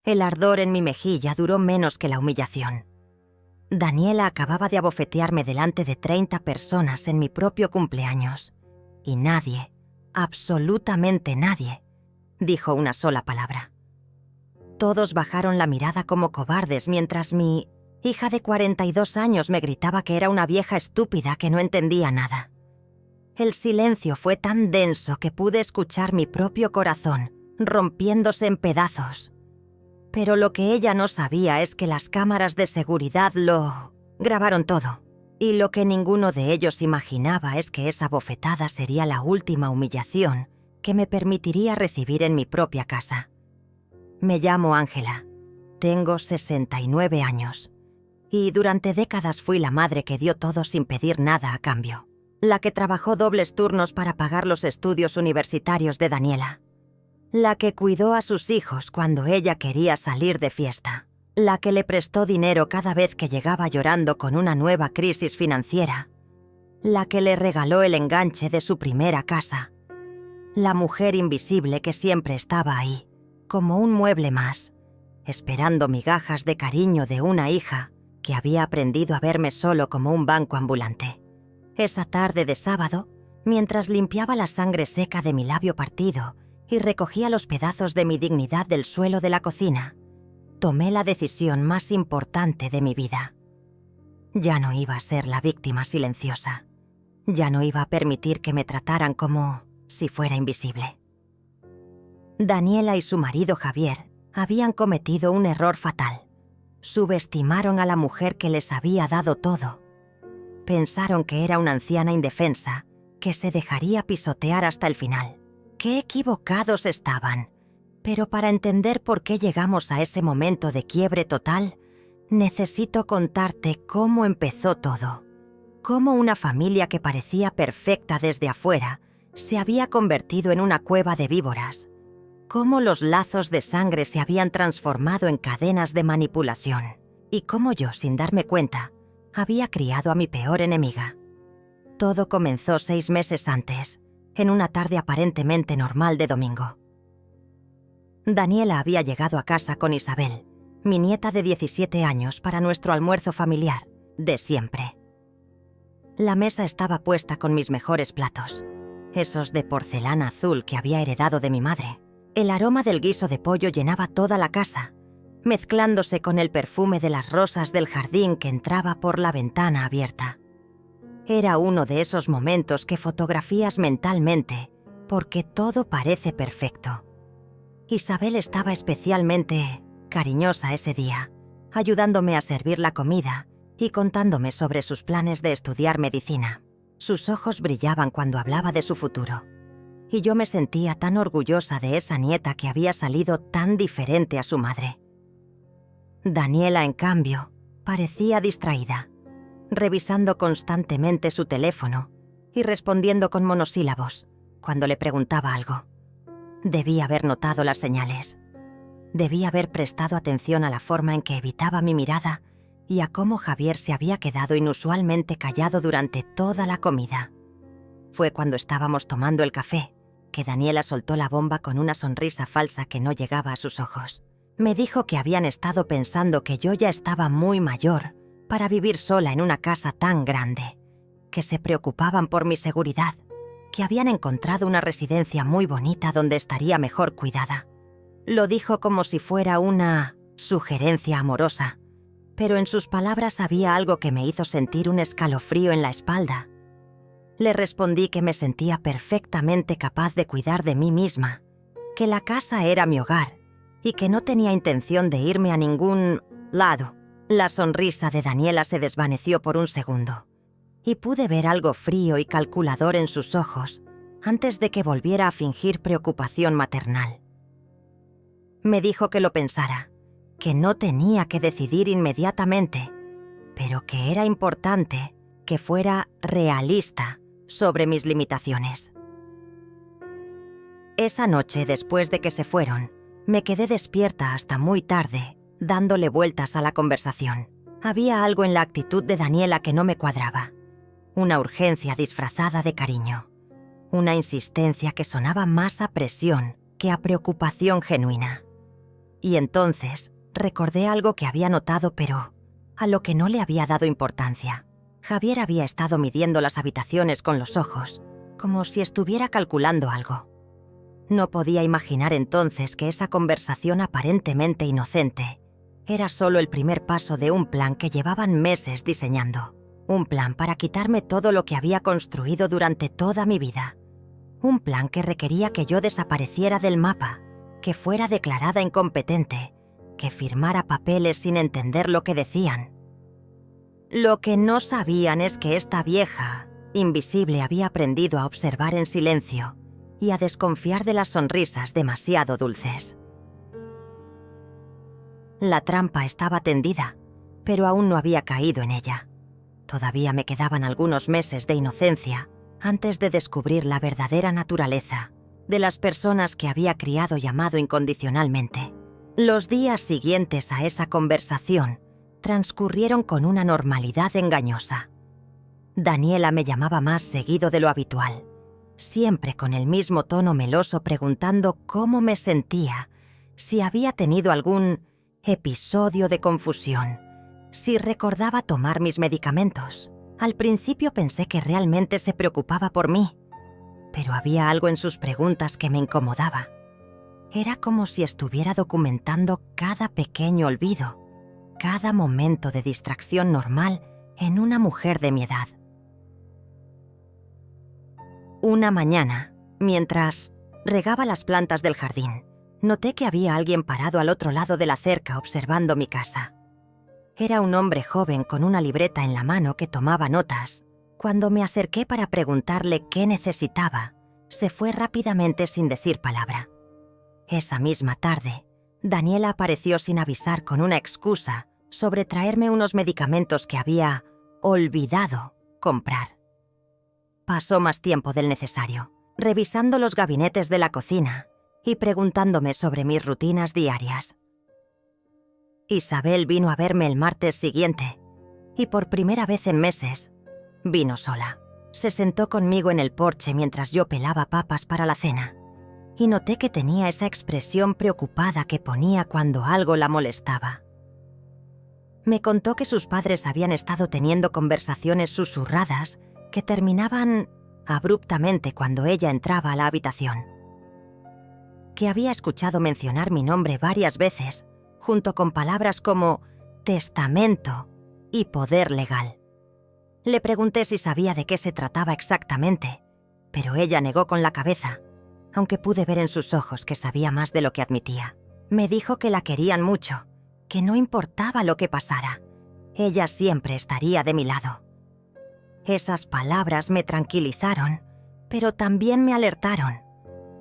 El ardor en mi mejilla duró menos que la humillación. Daniela acababa de abofetearme delante de 30 personas en mi propio cumpleaños. Y nadie, absolutamente nadie, dijo una sola palabra. Todos bajaron la mirada como cobardes mientras mi hija de 42 años me gritaba que era una vieja estúpida que no entendía nada. El silencio fue tan denso que pude escuchar mi propio corazón rompiéndose en pedazos. Pero lo que ella no sabía es que las cámaras de seguridad lo grabaron todo. Y lo que ninguno de ellos imaginaba es que esa bofetada sería la última humillación que me permitiría recibir en mi propia casa. Me llamo Ángela, tengo 69 años y durante décadas fui la madre que dio todo sin pedir nada a cambio. La que trabajó dobles turnos para pagar los estudios universitarios de Daniela. La que cuidó a sus hijos cuando ella quería salir de fiesta. La que le prestó dinero cada vez que llegaba llorando con una nueva crisis financiera. La que le regaló el enganche de su primera casa. La mujer invisible que siempre estaba ahí, como un mueble más, esperando migajas de cariño de una hija que había aprendido a verme solo como un banco ambulante. Esa tarde de sábado, mientras limpiaba la sangre seca de mi labio partido y recogía los pedazos de mi dignidad del suelo de la cocina, tomé la decisión más importante de mi vida. Ya no iba a ser la víctima silenciosa. Ya no iba a permitir que me trataran como si fuera invisible. Daniela y su marido Javier habían cometido un error fatal. Subestimaron a la mujer que les había dado todo. Pensaron que era una anciana indefensa, que se dejaría pisotear hasta el final. ¡Qué equivocados estaban! Pero para entender por qué llegamos a ese momento de quiebre total, necesito contarte cómo empezó todo. Cómo una familia que parecía perfecta desde afuera se había convertido en una cueva de víboras. Cómo los lazos de sangre se habían transformado en cadenas de manipulación. Y cómo yo, sin darme cuenta, había criado a mi peor enemiga. Todo comenzó 6 meses antes, en una tarde aparentemente normal de domingo. Daniela había llegado a casa con Isabel, mi nieta de 17 años, para nuestro almuerzo familiar, de siempre. La mesa estaba puesta con mis mejores platos, esos de porcelana azul que había heredado de mi madre. El aroma del guiso de pollo llenaba toda la casa, mezclándose con el perfume de las rosas del jardín que entraba por la ventana abierta. Era uno de esos momentos que fotografías mentalmente, porque todo parece perfecto. Isabel estaba especialmente cariñosa ese día, ayudándome a servir la comida y contándome sobre sus planes de estudiar medicina. Sus ojos brillaban cuando hablaba de su futuro. Y yo me sentía tan orgullosa de esa nieta que había salido tan diferente a su madre. Daniela, en cambio, parecía distraída, revisando constantemente su teléfono y respondiendo con monosílabos cuando le preguntaba algo. Debí haber notado las señales. Debí haber prestado atención a la forma en que evitaba mi mirada y a cómo Javier se había quedado inusualmente callado durante toda la comida. Fue cuando estábamos tomando el café que Daniela soltó la bomba con una sonrisa falsa que no llegaba a sus ojos. Me dijo que habían estado pensando que yo ya estaba muy mayor para vivir sola en una casa tan grande, que se preocupaban por mi seguridad, que habían encontrado una residencia muy bonita donde estaría mejor cuidada. Lo dijo como si fuera una sugerencia amorosa, pero en sus palabras había algo que me hizo sentir un escalofrío en la espalda. Le respondí que me sentía perfectamente capaz de cuidar de mí misma, que la casa era mi hogar y que no tenía intención de irme a ningún lado. La sonrisa de Daniela se desvaneció por un segundo y pude ver algo frío y calculador en sus ojos antes de que volviera a fingir preocupación maternal. Me dijo que lo pensara, que no tenía que decidir inmediatamente, pero que era importante que fuera realista sobre mis limitaciones. Esa noche, después de que se fueron, me quedé despierta hasta muy tarde, dándole vueltas a la conversación. Había algo en la actitud de Daniela que no me cuadraba. Una urgencia disfrazada de cariño. Una insistencia que sonaba más a presión que a preocupación genuina. Y entonces recordé algo que había notado, pero a lo que no le había dado importancia. Javier había estado midiendo las habitaciones con los ojos, como si estuviera calculando algo. No podía imaginar entonces que esa conversación aparentemente inocente era solo el primer paso de un plan que llevaban meses diseñando. Un plan para quitarme todo lo que había construido durante toda mi vida. Un plan que requería que yo desapareciera del mapa, que fuera declarada incompetente, que firmara papeles sin entender lo que decían. Lo que no sabían es que esta vieja, invisible, había aprendido a observar en silencio y a desconfiar de las sonrisas demasiado dulces. La trampa estaba tendida, pero aún no había caído en ella. Todavía me quedaban algunos meses de inocencia antes de descubrir la verdadera naturaleza de las personas que había criado y amado incondicionalmente. Los días siguientes a esa conversación transcurrieron con una normalidad engañosa. Daniela me llamaba más seguido de lo habitual, siempre con el mismo tono meloso preguntando cómo me sentía, si había tenido algún episodio de confusión, si recordaba tomar mis medicamentos. Al principio pensé que realmente se preocupaba por mí, pero había algo en sus preguntas que me incomodaba. Era como si estuviera documentando cada pequeño olvido, cada momento de distracción normal en una mujer de mi edad. Una mañana, mientras regaba las plantas del jardín, noté que había alguien parado al otro lado de la cerca observando mi casa. Era un hombre joven con una libreta en la mano que tomaba notas. Cuando me acerqué para preguntarle qué necesitaba, se fue rápidamente sin decir palabra. Esa misma tarde, Daniela apareció sin avisar con una excusa sobre traerme unos medicamentos que había olvidado comprar. Pasó más tiempo del necesario, revisando los gabinetes de la cocina y preguntándome sobre mis rutinas diarias. Isabel vino a verme el martes siguiente y por primera vez en meses vino sola. Se sentó conmigo en el porche mientras yo pelaba papas para la cena y noté que tenía esa expresión preocupada que ponía cuando algo la molestaba. Me contó que sus padres habían estado teniendo conversaciones susurradas que terminaban abruptamente cuando ella entraba a la habitación. Que había escuchado mencionar mi nombre varias veces, junto con palabras como testamento y poder legal. Le pregunté si sabía de qué se trataba exactamente, pero ella negó con la cabeza, aunque pude ver en sus ojos que sabía más de lo que admitía. Me dijo que la querían mucho, que no importaba lo que pasara, ella siempre estaría de mi lado. Esas palabras me tranquilizaron, pero también me alertaron.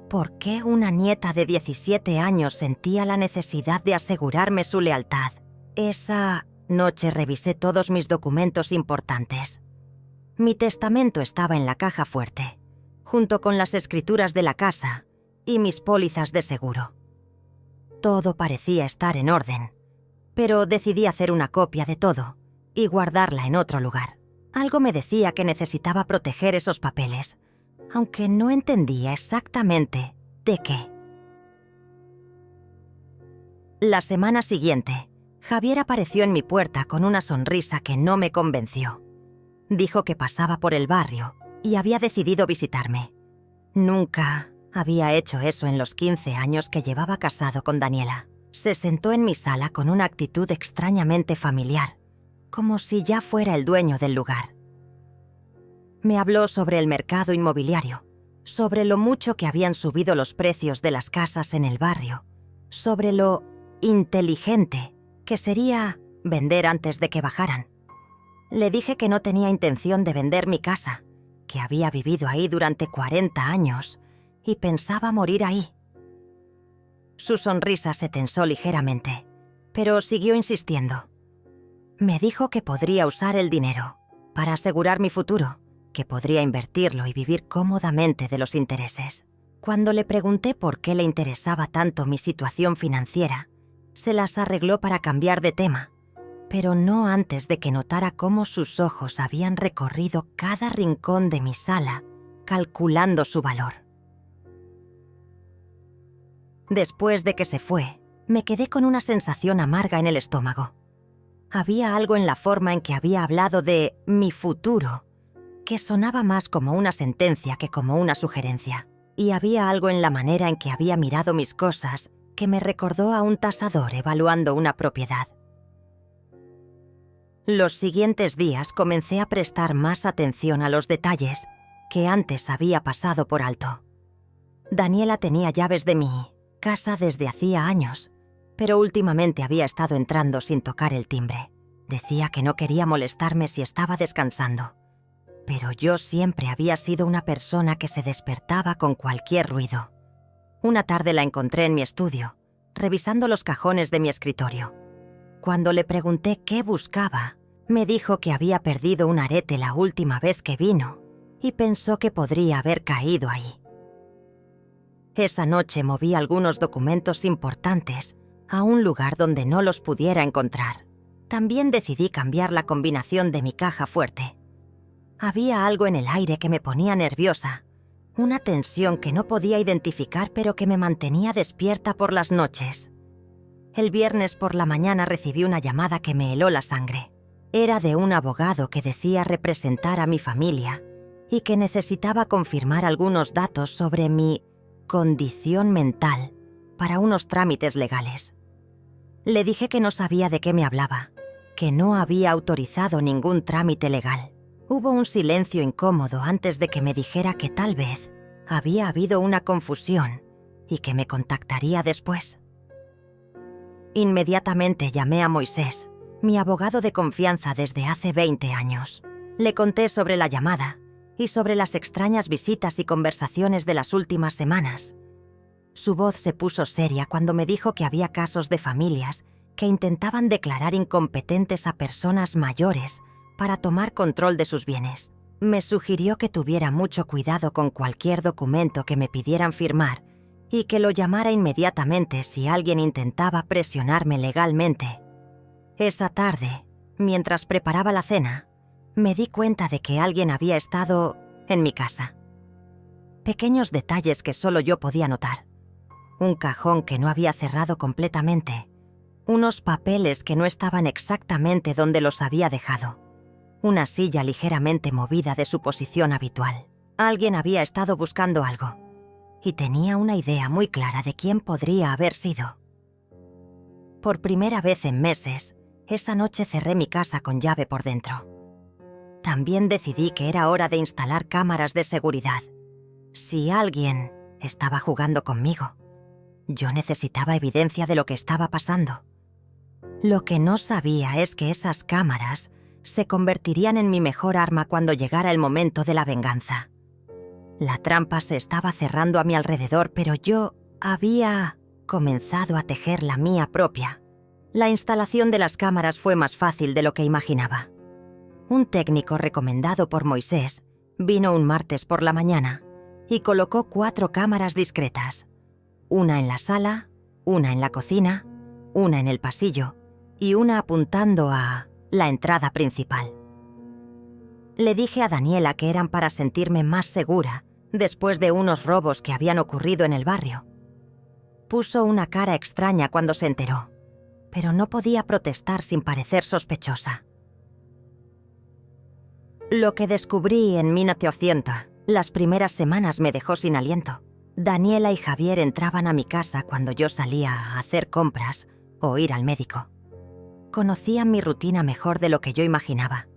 ¿Por qué una nieta de 17 años sentía la necesidad de asegurarme su lealtad? Esa noche revisé todos mis documentos importantes. Mi testamento estaba en la caja fuerte, junto con las escrituras de la casa y mis pólizas de seguro. Todo parecía estar en orden, pero decidí hacer una copia de todo y guardarla en otro lugar. Algo me decía que necesitaba proteger esos papeles, aunque no entendía exactamente de qué. La semana siguiente, Javier apareció en mi puerta con una sonrisa que no me convenció. Dijo que pasaba por el barrio y había decidido visitarme. Nunca había hecho eso en los 15 años que llevaba casado con Daniela. Se sentó en mi sala con una actitud extrañamente familiar, como si ya fuera el dueño del lugar. Me habló sobre el mercado inmobiliario, sobre lo mucho que habían subido los precios de las casas en el barrio, sobre lo inteligente que sería vender antes de que bajaran. Le dije que no tenía intención de vender mi casa, que había vivido ahí durante 40 años y pensaba morir ahí. Su sonrisa se tensó ligeramente, pero siguió insistiendo. Me dijo que podría usar el dinero para asegurar mi futuro, que podría invertirlo y vivir cómodamente de los intereses. Cuando le pregunté por qué le interesaba tanto mi situación financiera, se las arregló para cambiar de tema, pero no antes de que notara cómo sus ojos habían recorrido cada rincón de mi sala, calculando su valor. Después de que se fue, Me quedé con una sensación amarga en el estómago. Había algo en la forma en que había hablado de mi futuro, que sonaba más como una sentencia que como una sugerencia. Y había algo en la manera en que había mirado mis cosas que me recordó a un tasador evaluando una propiedad. Los siguientes días comencé a prestar más atención a los detalles que antes había pasado por alto. Daniela tenía llaves de mi casa desde hacía años, pero últimamente había estado entrando sin tocar el timbre. Decía que no quería molestarme si estaba descansando, pero yo siempre había sido una persona que se despertaba con cualquier ruido. Una tarde la encontré en mi estudio, revisando los cajones de mi escritorio. Cuando le pregunté qué buscaba, me dijo que había perdido un arete la última vez que vino y pensó que podría haber caído ahí. Esa noche moví algunos documentos importantes a un lugar donde no los pudiera encontrar. También decidí cambiar la combinación de mi caja fuerte. Había algo en el aire que me ponía nerviosa, una tensión que no podía identificar pero que me mantenía despierta por las noches. El viernes por la mañana recibí una llamada que me heló la sangre. Era de un abogado que decía representar a mi familia y que necesitaba confirmar algunos datos sobre mi condición mental para unos trámites legales. Le dije que no sabía de qué me hablaba, que no había autorizado ningún trámite legal. Hubo un silencio incómodo antes de que me dijera que tal vez había habido una confusión y que me contactaría después. Inmediatamente llamé a Moisés, mi abogado de confianza desde hace 20 años. Le conté sobre la llamada y sobre las extrañas visitas y conversaciones de las últimas semanas. Su voz se puso seria cuando me dijo que había casos de familias que intentaban declarar incompetentes a personas mayores para tomar control de sus bienes. Me sugirió que tuviera mucho cuidado con cualquier documento que me pidieran firmar y que lo llamara inmediatamente si alguien intentaba presionarme legalmente. Esa tarde, mientras preparaba la cena, me di cuenta de que alguien había estado en mi casa. Pequeños detalles que solo yo podía notar. Un cajón que no había cerrado completamente. Unos papeles que no estaban exactamente donde los había dejado. Una silla ligeramente movida de su posición habitual. Alguien había estado buscando algo. Y tenía una idea muy clara de quién podría haber sido. Por primera vez en meses, esa noche cerré mi casa con llave por dentro. También decidí que era hora de instalar cámaras de seguridad. Si alguien estaba jugando conmigo, yo necesitaba evidencia de lo que estaba pasando. Lo que no sabía es que esas cámaras se convertirían en mi mejor arma cuando llegara el momento de la venganza. La trampa se estaba cerrando a mi alrededor, pero yo había comenzado a tejer la mía propia. La instalación de las cámaras fue más fácil de lo que imaginaba. Un técnico recomendado por Moisés vino un martes por la mañana y colocó 4 cámaras discretas. Una en la sala, una en la cocina, una en el pasillo y una apuntando a la entrada principal. Le dije a Daniela que eran para sentirme más segura después de unos robos que habían ocurrido en el barrio. Puso una cara extraña cuando se enteró, pero no podía protestar sin parecer sospechosa. Lo que descubrí en 1900, las primeras semanas me dejó sin aliento. Daniela y Javier entraban a mi casa cuando yo salía a hacer compras o ir al médico. Conocían mi rutina mejor de lo que yo imaginaba.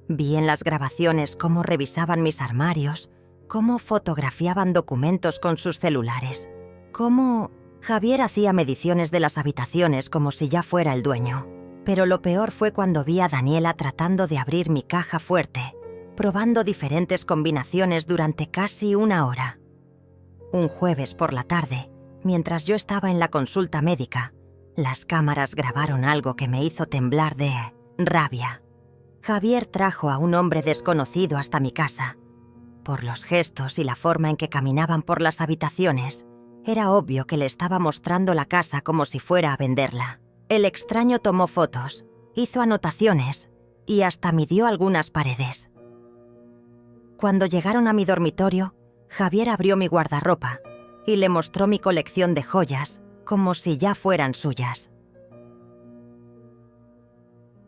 Vi en las grabaciones cómo revisaban mis armarios, cómo fotografiaban documentos con sus celulares, cómo Javier hacía mediciones de las habitaciones como si ya fuera el dueño. Pero lo peor fue cuando vi a Daniela tratando de abrir mi caja fuerte, probando diferentes combinaciones durante casi 1 hora. Un jueves por la tarde, mientras yo estaba en la consulta médica, las cámaras grabaron algo que me hizo temblar de rabia. Javier trajo a un hombre desconocido hasta mi casa. Por los gestos y la forma en que caminaban por las habitaciones, era obvio que le estaba mostrando la casa como si fuera a venderla. El extraño tomó fotos, hizo anotaciones y hasta midió algunas paredes. Cuando llegaron a mi dormitorio, Javier abrió mi guardarropa y le mostró mi colección de joyas como si ya fueran suyas.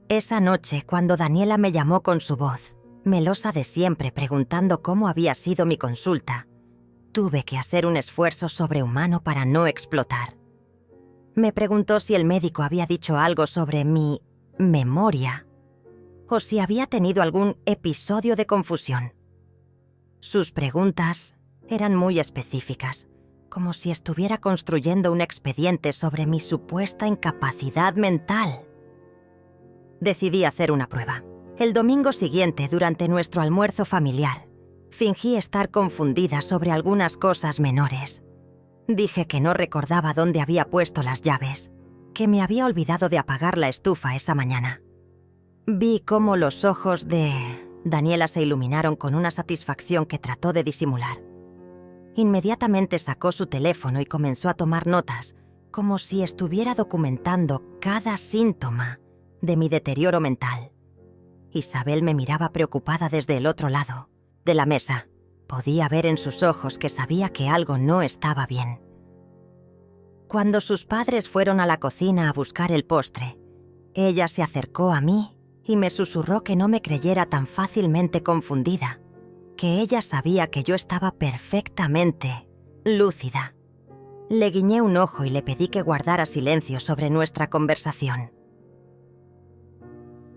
Esa noche, cuando Daniela me llamó con su voz, melosa de siempre, preguntando cómo había sido mi consulta, tuve que hacer un esfuerzo sobrehumano para no explotar. Me preguntó si el médico había dicho algo sobre mi memoria o si había tenido algún episodio de confusión. Sus preguntas eran muy específicas, como si estuviera construyendo un expediente sobre mi supuesta incapacidad mental. Decidí hacer una prueba. El domingo siguiente, durante nuestro almuerzo familiar, fingí estar confundida sobre algunas cosas menores. Dije que no recordaba dónde había puesto las llaves, que me había olvidado de apagar la estufa esa mañana. Vi cómo los ojos de Daniela se iluminaron con una satisfacción que trató de disimular. Inmediatamente sacó su teléfono y comenzó a tomar notas, como si estuviera documentando cada síntoma de mi deterioro mental. Isabel me miraba preocupada desde el otro lado de la mesa. Podía ver en sus ojos que sabía que algo no estaba bien. Cuando sus padres fueron a la cocina a buscar el postre, ella se acercó a mí y me susurró que no me creyera tan fácilmente confundida, que ella sabía que yo estaba perfectamente lúcida. Le guiñé un ojo y le pedí que guardara silencio sobre nuestra conversación.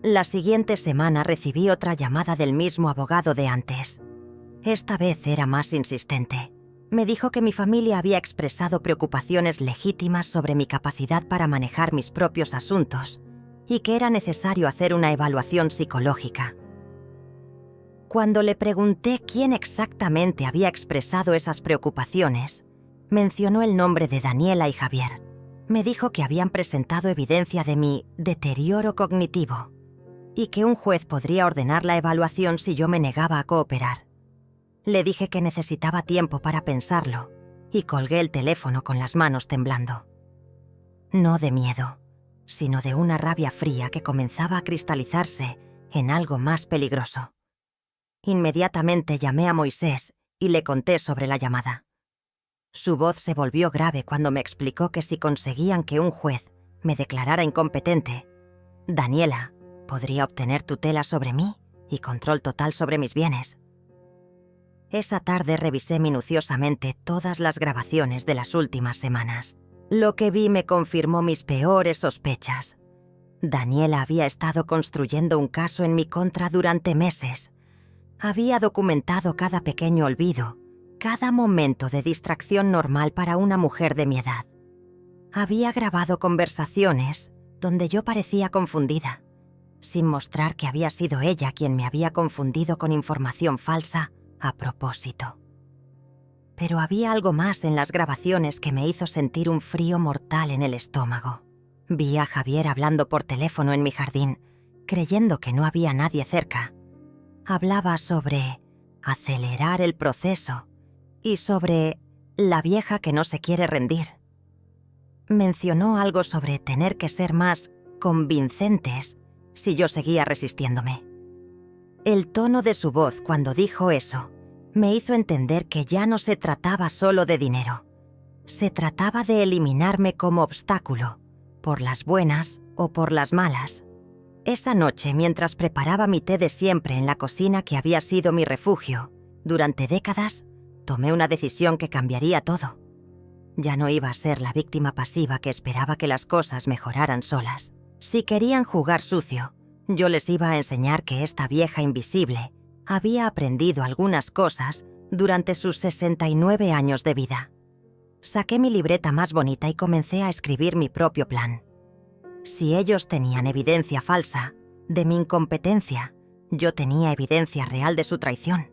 La siguiente semana recibí otra llamada del mismo abogado de antes. Esta vez era más insistente. Me dijo que mi familia había expresado preocupaciones legítimas sobre mi capacidad para manejar mis propios asuntos y que era necesario hacer una evaluación psicológica. Cuando le pregunté quién exactamente había expresado esas preocupaciones, mencionó el nombre de Daniela y Javier. Me dijo que habían presentado evidencia de mi deterioro cognitivo y que un juez podría ordenar la evaluación si yo me negaba a cooperar. Le dije que necesitaba tiempo para pensarlo y colgué el teléfono con las manos temblando. No de miedo, sino de una rabia fría que comenzaba a cristalizarse en algo más peligroso. Inmediatamente llamé a Moisés y le conté sobre la llamada. Su voz se volvió grave cuando me explicó que si conseguían que un juez me declarara incompetente, Daniela podría obtener tutela sobre mí y control total sobre mis bienes. Esa tarde revisé minuciosamente todas las grabaciones de las últimas semanas. Lo que vi me confirmó mis peores sospechas. Daniela había estado construyendo un caso en mi contra durante meses. Había documentado cada pequeño olvido, cada momento de distracción normal para una mujer de mi edad. Había grabado conversaciones donde yo parecía confundida, sin mostrar que había sido ella quien me había confundido con información falsa a propósito. Pero había algo más en las grabaciones que me hizo sentir un frío mortal en el estómago. Vi a Javier hablando por teléfono en mi jardín, creyendo que no había nadie cerca. Hablaba sobre acelerar el proceso y sobre la vieja que no se quiere rendir. Mencionó algo sobre tener que ser más convincentes si yo seguía resistiéndome. El tono de su voz cuando dijo eso me hizo entender que ya no se trataba solo de dinero. Se trataba de eliminarme como obstáculo, por las buenas o por las malas. Esa noche, mientras preparaba mi té de siempre en la cocina que había sido mi refugio, durante décadas, tomé una decisión que cambiaría todo. Ya no iba a ser la víctima pasiva que esperaba que las cosas mejoraran solas. Si querían jugar sucio, yo les iba a enseñar que esta vieja invisible había aprendido algunas cosas durante sus 69 años de vida. Saqué mi libreta más bonita y comencé a escribir mi propio plan. Si ellos tenían evidencia falsa de mi incompetencia, yo tenía evidencia real de su traición.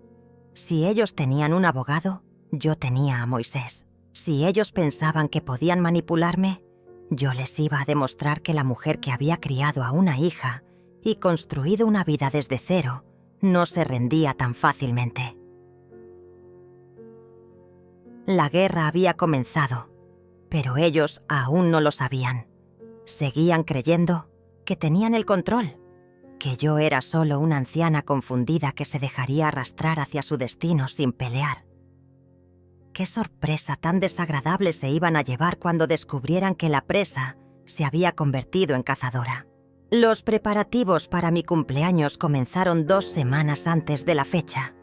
Si ellos tenían un abogado, yo tenía a Moisés. Si ellos pensaban que podían manipularme, yo les iba a demostrar que la mujer que había criado a una hija y construido una vida desde cero no se rendía tan fácilmente. La guerra había comenzado, pero ellos aún no lo sabían. Seguían creyendo que tenían el control, que yo era solo una anciana confundida que se dejaría arrastrar hacia su destino sin pelear. qué sorpresa tan desagradable se iban a llevar cuando descubrieran que la presa se había convertido en cazadora. Los preparativos para mi cumpleaños comenzaron 2 semanas antes de la fecha.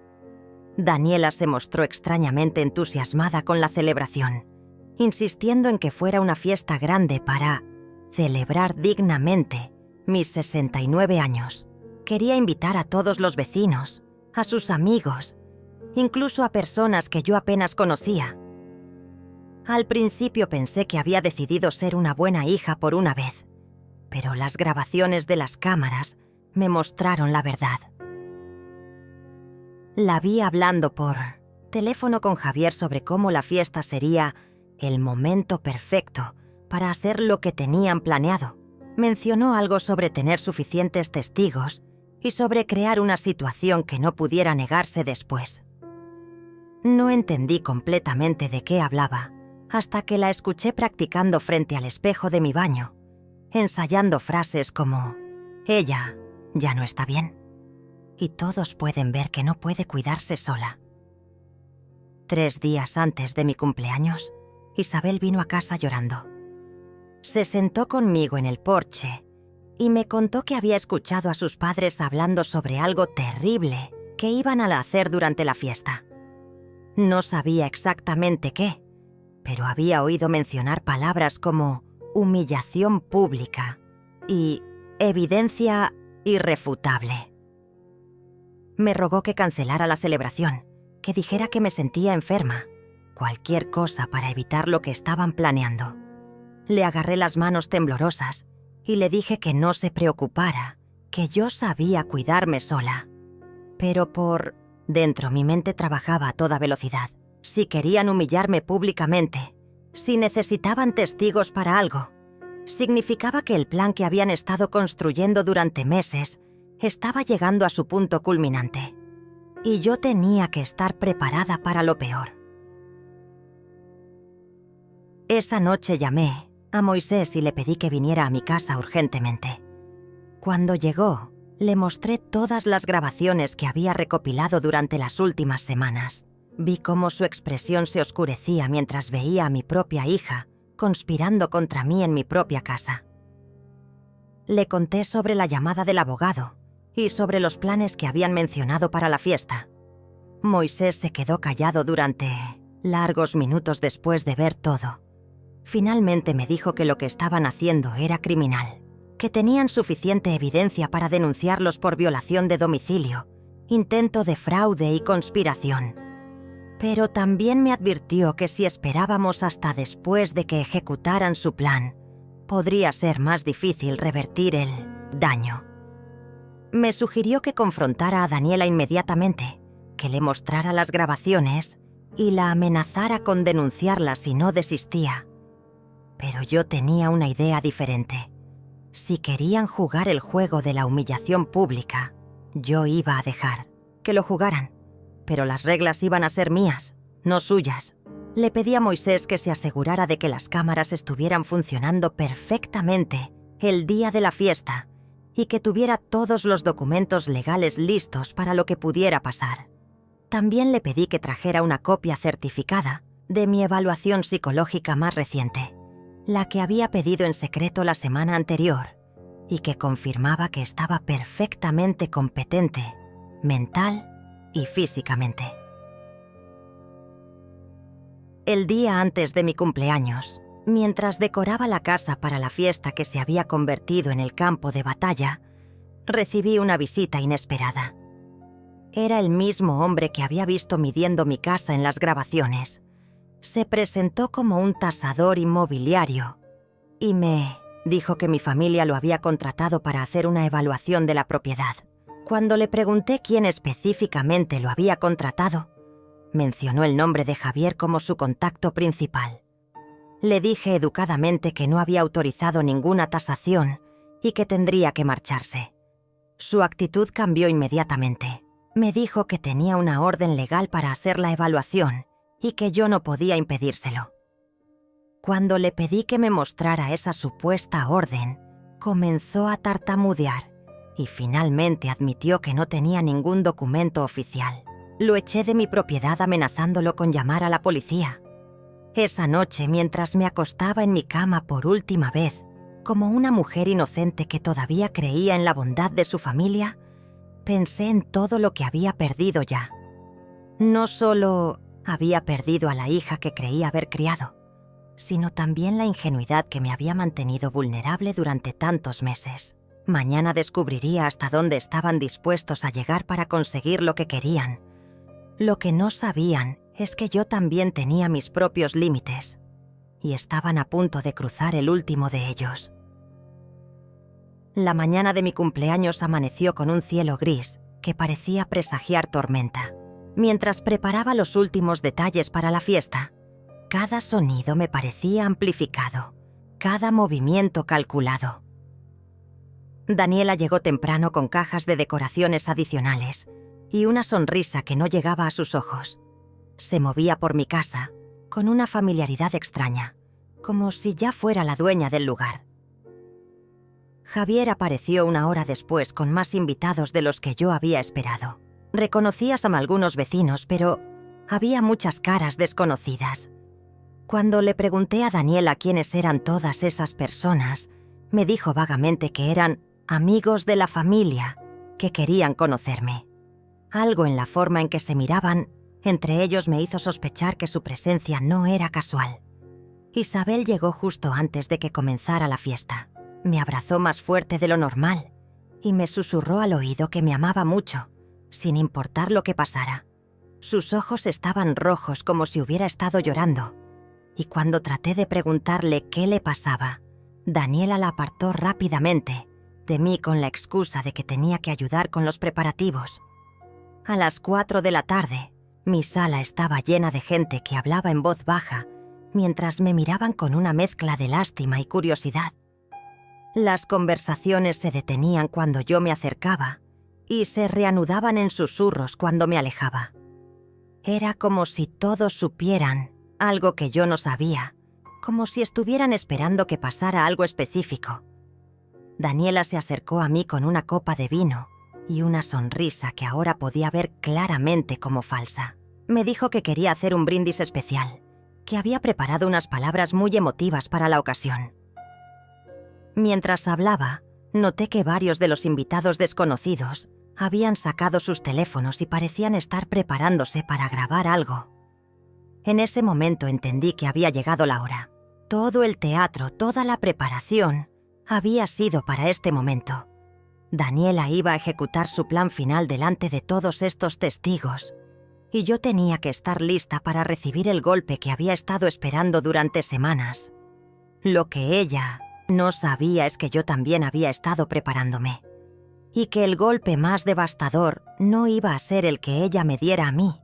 Daniela se mostró extrañamente entusiasmada con la celebración, insistiendo en que fuera una fiesta grande para celebrar dignamente mis 69 años. Quería invitar a todos los vecinos, a sus amigos, incluso a personas que yo apenas conocía. Al principio pensé que había decidido ser una buena hija por una vez, pero las grabaciones de las cámaras me mostraron la verdad. La vi hablando por teléfono con Javier sobre cómo la fiesta sería el momento perfecto para hacer lo que tenían planeado. Mencionó algo sobre tener suficientes testigos y sobre crear una situación que no pudiera negarse después. No entendí completamente de qué hablaba hasta que la escuché practicando frente al espejo de mi baño, ensayando frases como «Ella ya no está bien» y todos pueden ver que no puede cuidarse sola. 3 días antes de mi cumpleaños, Isabel vino a casa llorando. Se sentó conmigo en el porche y me contó que había escuchado a sus padres hablando sobre algo terrible que iban a hacer durante la fiesta. No sabía exactamente qué, pero había oído mencionar palabras como humillación pública y evidencia irrefutable. Me rogó que cancelara la celebración, que dijera que me sentía enferma, cualquier cosa para evitar lo que estaban planeando. Le agarré las manos temblorosas y le dije que no se preocupara, que yo sabía cuidarme sola. Pero por dentro mi mente trabajaba a toda velocidad. Si querían humillarme públicamente, si necesitaban testigos para algo, significaba que el plan que habían estado construyendo durante meses estaba llegando a su punto culminante. Y yo tenía que estar preparada para lo peor. Esa noche llamé a Moisés y le pedí que viniera a mi casa urgentemente. Cuando llegó, le mostré todas las grabaciones que había recopilado durante las últimas semanas. Vi cómo su expresión se oscurecía mientras veía a mi propia hija conspirando contra mí en mi propia casa. Le conté sobre la llamada del abogado y sobre los planes que habían mencionado para la fiesta. Moisés se quedó callado durante largos minutos después de ver todo. Finalmente me dijo que lo que estaban haciendo era criminal, que tenían suficiente evidencia para denunciarlos por violación de domicilio, intento de fraude y conspiración. Pero también me advirtió que si esperábamos hasta después de que ejecutaran su plan, podría ser más difícil revertir el daño. Me sugirió que confrontara a Daniela inmediatamente, que le mostrara las grabaciones y la amenazara con denunciarla si no desistía. Pero yo tenía una idea diferente. Si querían jugar el juego de la humillación pública, yo iba a dejar que lo jugaran, pero las reglas iban a ser mías, no suyas. Le pedí a Moisés que se asegurara de que las cámaras estuvieran funcionando perfectamente el día de la fiesta y que tuviera todos los documentos legales listos para lo que pudiera pasar. También le pedí que trajera una copia certificada de mi evaluación psicológica más reciente, la que había pedido en secreto la semana anterior y que confirmaba que estaba perfectamente competente, mental y físicamente. El día antes de mi cumpleaños, mientras decoraba la casa para la fiesta que se había convertido en el campo de batalla, recibí una visita inesperada. Era el mismo hombre que había visto midiendo mi casa en las grabaciones. Se presentó como un tasador inmobiliario y me dijo que mi familia lo había contratado para hacer una evaluación de la propiedad. Cuando le pregunté quién específicamente lo había contratado, mencionó el nombre de Javier como su contacto principal. Le dije educadamente que no había autorizado ninguna tasación y que tendría que marcharse. Su actitud cambió inmediatamente. Me dijo que tenía una orden legal para hacer la evaluación y que yo no podía impedírselo. Cuando le pedí que me mostrara esa supuesta orden, comenzó a tartamudear y finalmente admitió que no tenía ningún documento oficial. Lo eché de mi propiedad amenazándolo con llamar a la policía. Esa noche, mientras me acostaba en mi cama por última vez, como una mujer inocente que todavía creía en la bondad de su familia, pensé en todo lo que había perdido ya. No solo había perdido a la hija que creía haber criado, sino también la ingenuidad que me había mantenido vulnerable durante tantos meses. Mañana descubriría hasta dónde estaban dispuestos a llegar para conseguir lo que querían. Lo que no sabían es que yo también tenía mis propios límites, y estaban a punto de cruzar el último de ellos. La mañana de mi cumpleaños amaneció con un cielo gris que parecía presagiar tormenta. Mientras preparaba los últimos detalles para la fiesta, cada sonido me parecía amplificado, cada movimiento calculado. Daniela llegó temprano con cajas de decoraciones adicionales y una sonrisa que no llegaba a sus ojos. Se movía por mi casa con una familiaridad extraña, como si ya fuera la dueña del lugar. Javier apareció una hora después con más invitados de los que yo había esperado. Reconocía a algunos vecinos, pero había muchas caras desconocidas. Cuando le pregunté a Daniela quiénes eran todas esas personas, me dijo vagamente que eran amigos de la familia que querían conocerme. Algo en la forma en que se miraban entre ellos me hizo sospechar que su presencia no era casual. Isabel llegó justo antes de que comenzara la fiesta. Me abrazó más fuerte de lo normal y me susurró al oído que me amaba mucho, sin importar lo que pasara. Sus ojos estaban rojos como si hubiera estado llorando, y cuando traté de preguntarle qué le pasaba, Daniela la apartó rápidamente de mí con la excusa de que tenía que ayudar con los preparativos. A las 4 de la tarde, mi sala estaba llena de gente que hablaba en voz baja mientras me miraban con una mezcla de lástima y curiosidad. Las conversaciones se detenían cuando yo me acercaba y se reanudaban en susurros cuando me alejaba. Era como si todos supieran algo que yo no sabía, como si estuvieran esperando que pasara algo específico. Daniela se acercó a mí con una copa de vino y una sonrisa que ahora podía ver claramente como falsa. Me dijo que quería hacer un brindis especial, que había preparado unas palabras muy emotivas para la ocasión. Mientras hablaba, noté que varios de los invitados desconocidos habían sacado sus teléfonos y parecían estar preparándose para grabar algo. En ese momento entendí que había llegado la hora. Todo el teatro, toda la preparación, había sido para este momento. Daniela iba a ejecutar su plan final delante de todos estos testigos, y yo tenía que estar lista para recibir el golpe que había estado esperando durante semanas. Lo que ella no sabía es que yo también había estado preparándome, y que el golpe más devastador no iba a ser el que ella me diera a mí,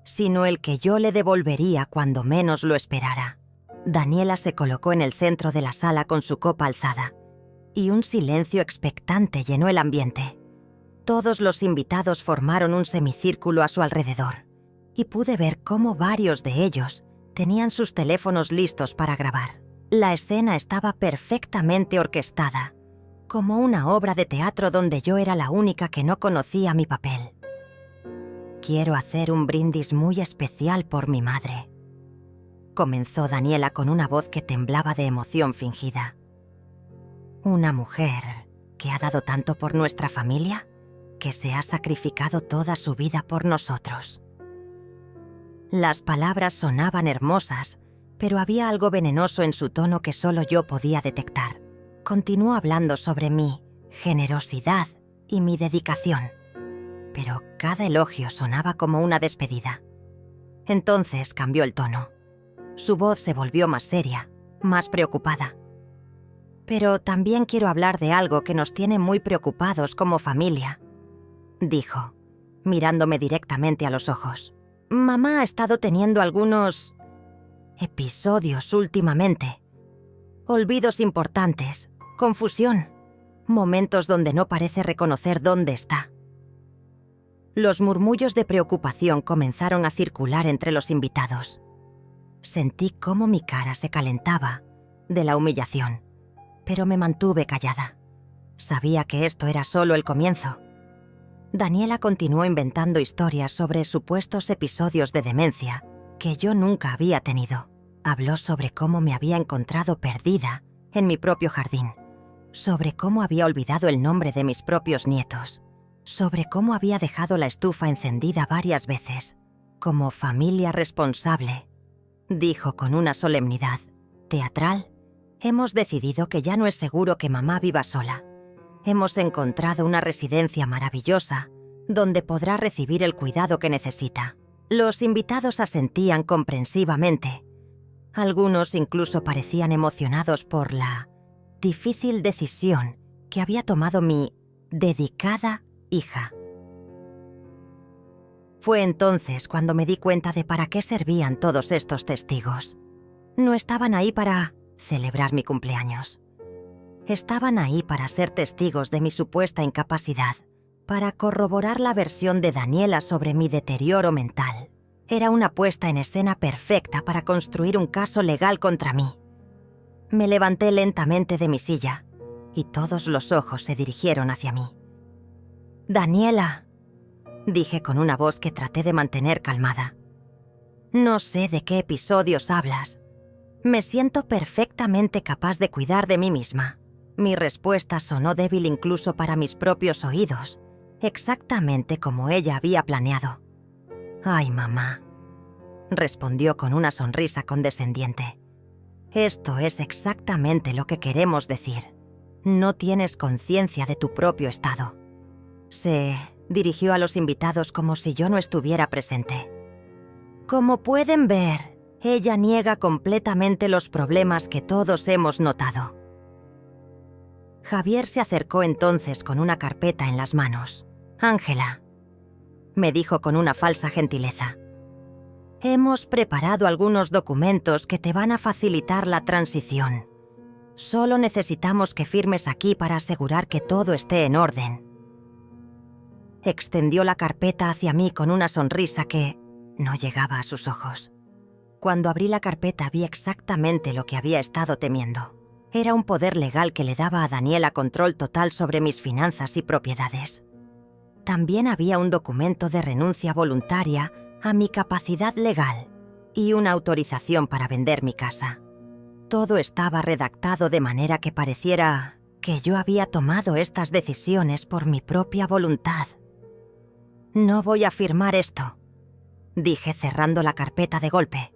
sino el que yo le devolvería cuando menos lo esperara. Daniela se colocó en el centro de la sala con su copa alzada, y un silencio expectante llenó el ambiente. Todos los invitados formaron un semicírculo a su alrededor, y pude ver cómo varios de ellos tenían sus teléfonos listos para grabar. La escena estaba perfectamente orquestada, como una obra de teatro donde yo era la única que no conocía mi papel. «Quiero hacer un brindis muy especial por mi madre», comenzó Daniela con una voz que temblaba de emoción fingida. «Una mujer que ha dado tanto por nuestra familia, que se ha sacrificado toda su vida por nosotros». Las palabras sonaban hermosas, pero había algo venenoso en su tono que solo yo podía detectar. Continuó hablando sobre mi generosidad y mi dedicación, pero cada elogio sonaba como una despedida. Entonces cambió el tono. Su voz se volvió más seria, más preocupada. «Pero también quiero hablar de algo que nos tiene muy preocupados como familia», dijo, mirándome directamente a los ojos. «Mamá ha estado teniendo algunos episodios últimamente. Olvidos importantes, confusión, momentos donde no parece reconocer dónde está». Los murmullos de preocupación comenzaron a circular entre los invitados. Sentí cómo mi cara se calentaba de la humillación, pero me mantuve callada. Sabía que esto era solo el comienzo. Daniela continuó inventando historias sobre supuestos episodios de demencia que yo nunca había tenido. Habló sobre cómo me había encontrado perdida en mi propio jardín, sobre cómo había olvidado el nombre de mis propios nietos, sobre cómo había dejado la estufa encendida varias veces. Como familia responsable, dijo con una solemnidad teatral, hemos decidido que ya no es seguro que mamá viva sola. Hemos encontrado una residencia maravillosa donde podrá recibir el cuidado que necesita. Los invitados asentían comprensivamente. Algunos incluso parecían emocionados por la difícil decisión que había tomado mi dedicada hija. Fue entonces cuando me di cuenta de para qué servían todos estos testigos. No estaban ahí para celebrar mi cumpleaños. Estaban ahí para ser testigos de mi supuesta incapacidad, para corroborar la versión de Daniela sobre mi deterioro mental. Era una puesta en escena perfecta para construir un caso legal contra mí. Me levanté lentamente de mi silla y todos los ojos se dirigieron hacia mí. «Daniela», dije con una voz que traté de mantener calmada. «No sé de qué episodios hablas. Me siento perfectamente capaz de cuidar de mí misma». Mi respuesta sonó débil incluso para mis propios oídos, exactamente como ella había planeado. «Ay, mamá», respondió con una sonrisa condescendiente. «Esto es exactamente lo que queremos decir. No tienes conciencia de tu propio estado». Se dirigió a los invitados como si yo no estuviera presente. «Como pueden ver, ella niega completamente los problemas que todos hemos notado». Javier se acercó entonces con una carpeta en las manos. «Ángela», me dijo con una falsa gentileza, «hemos preparado algunos documentos que te van a facilitar la transición. Solo necesitamos que firmes aquí para asegurar que todo esté en orden». Extendió la carpeta hacia mí con una sonrisa que no llegaba a sus ojos. Cuando abrí la carpeta vi exactamente lo que había estado temiendo. Era un poder legal que le daba a Daniela control total sobre mis finanzas y propiedades. También había un documento de renuncia voluntaria a mi capacidad legal y una autorización para vender mi casa. Todo estaba redactado de manera que pareciera que yo había tomado estas decisiones por mi propia voluntad. «No voy a firmar esto», dije cerrando la carpeta de golpe.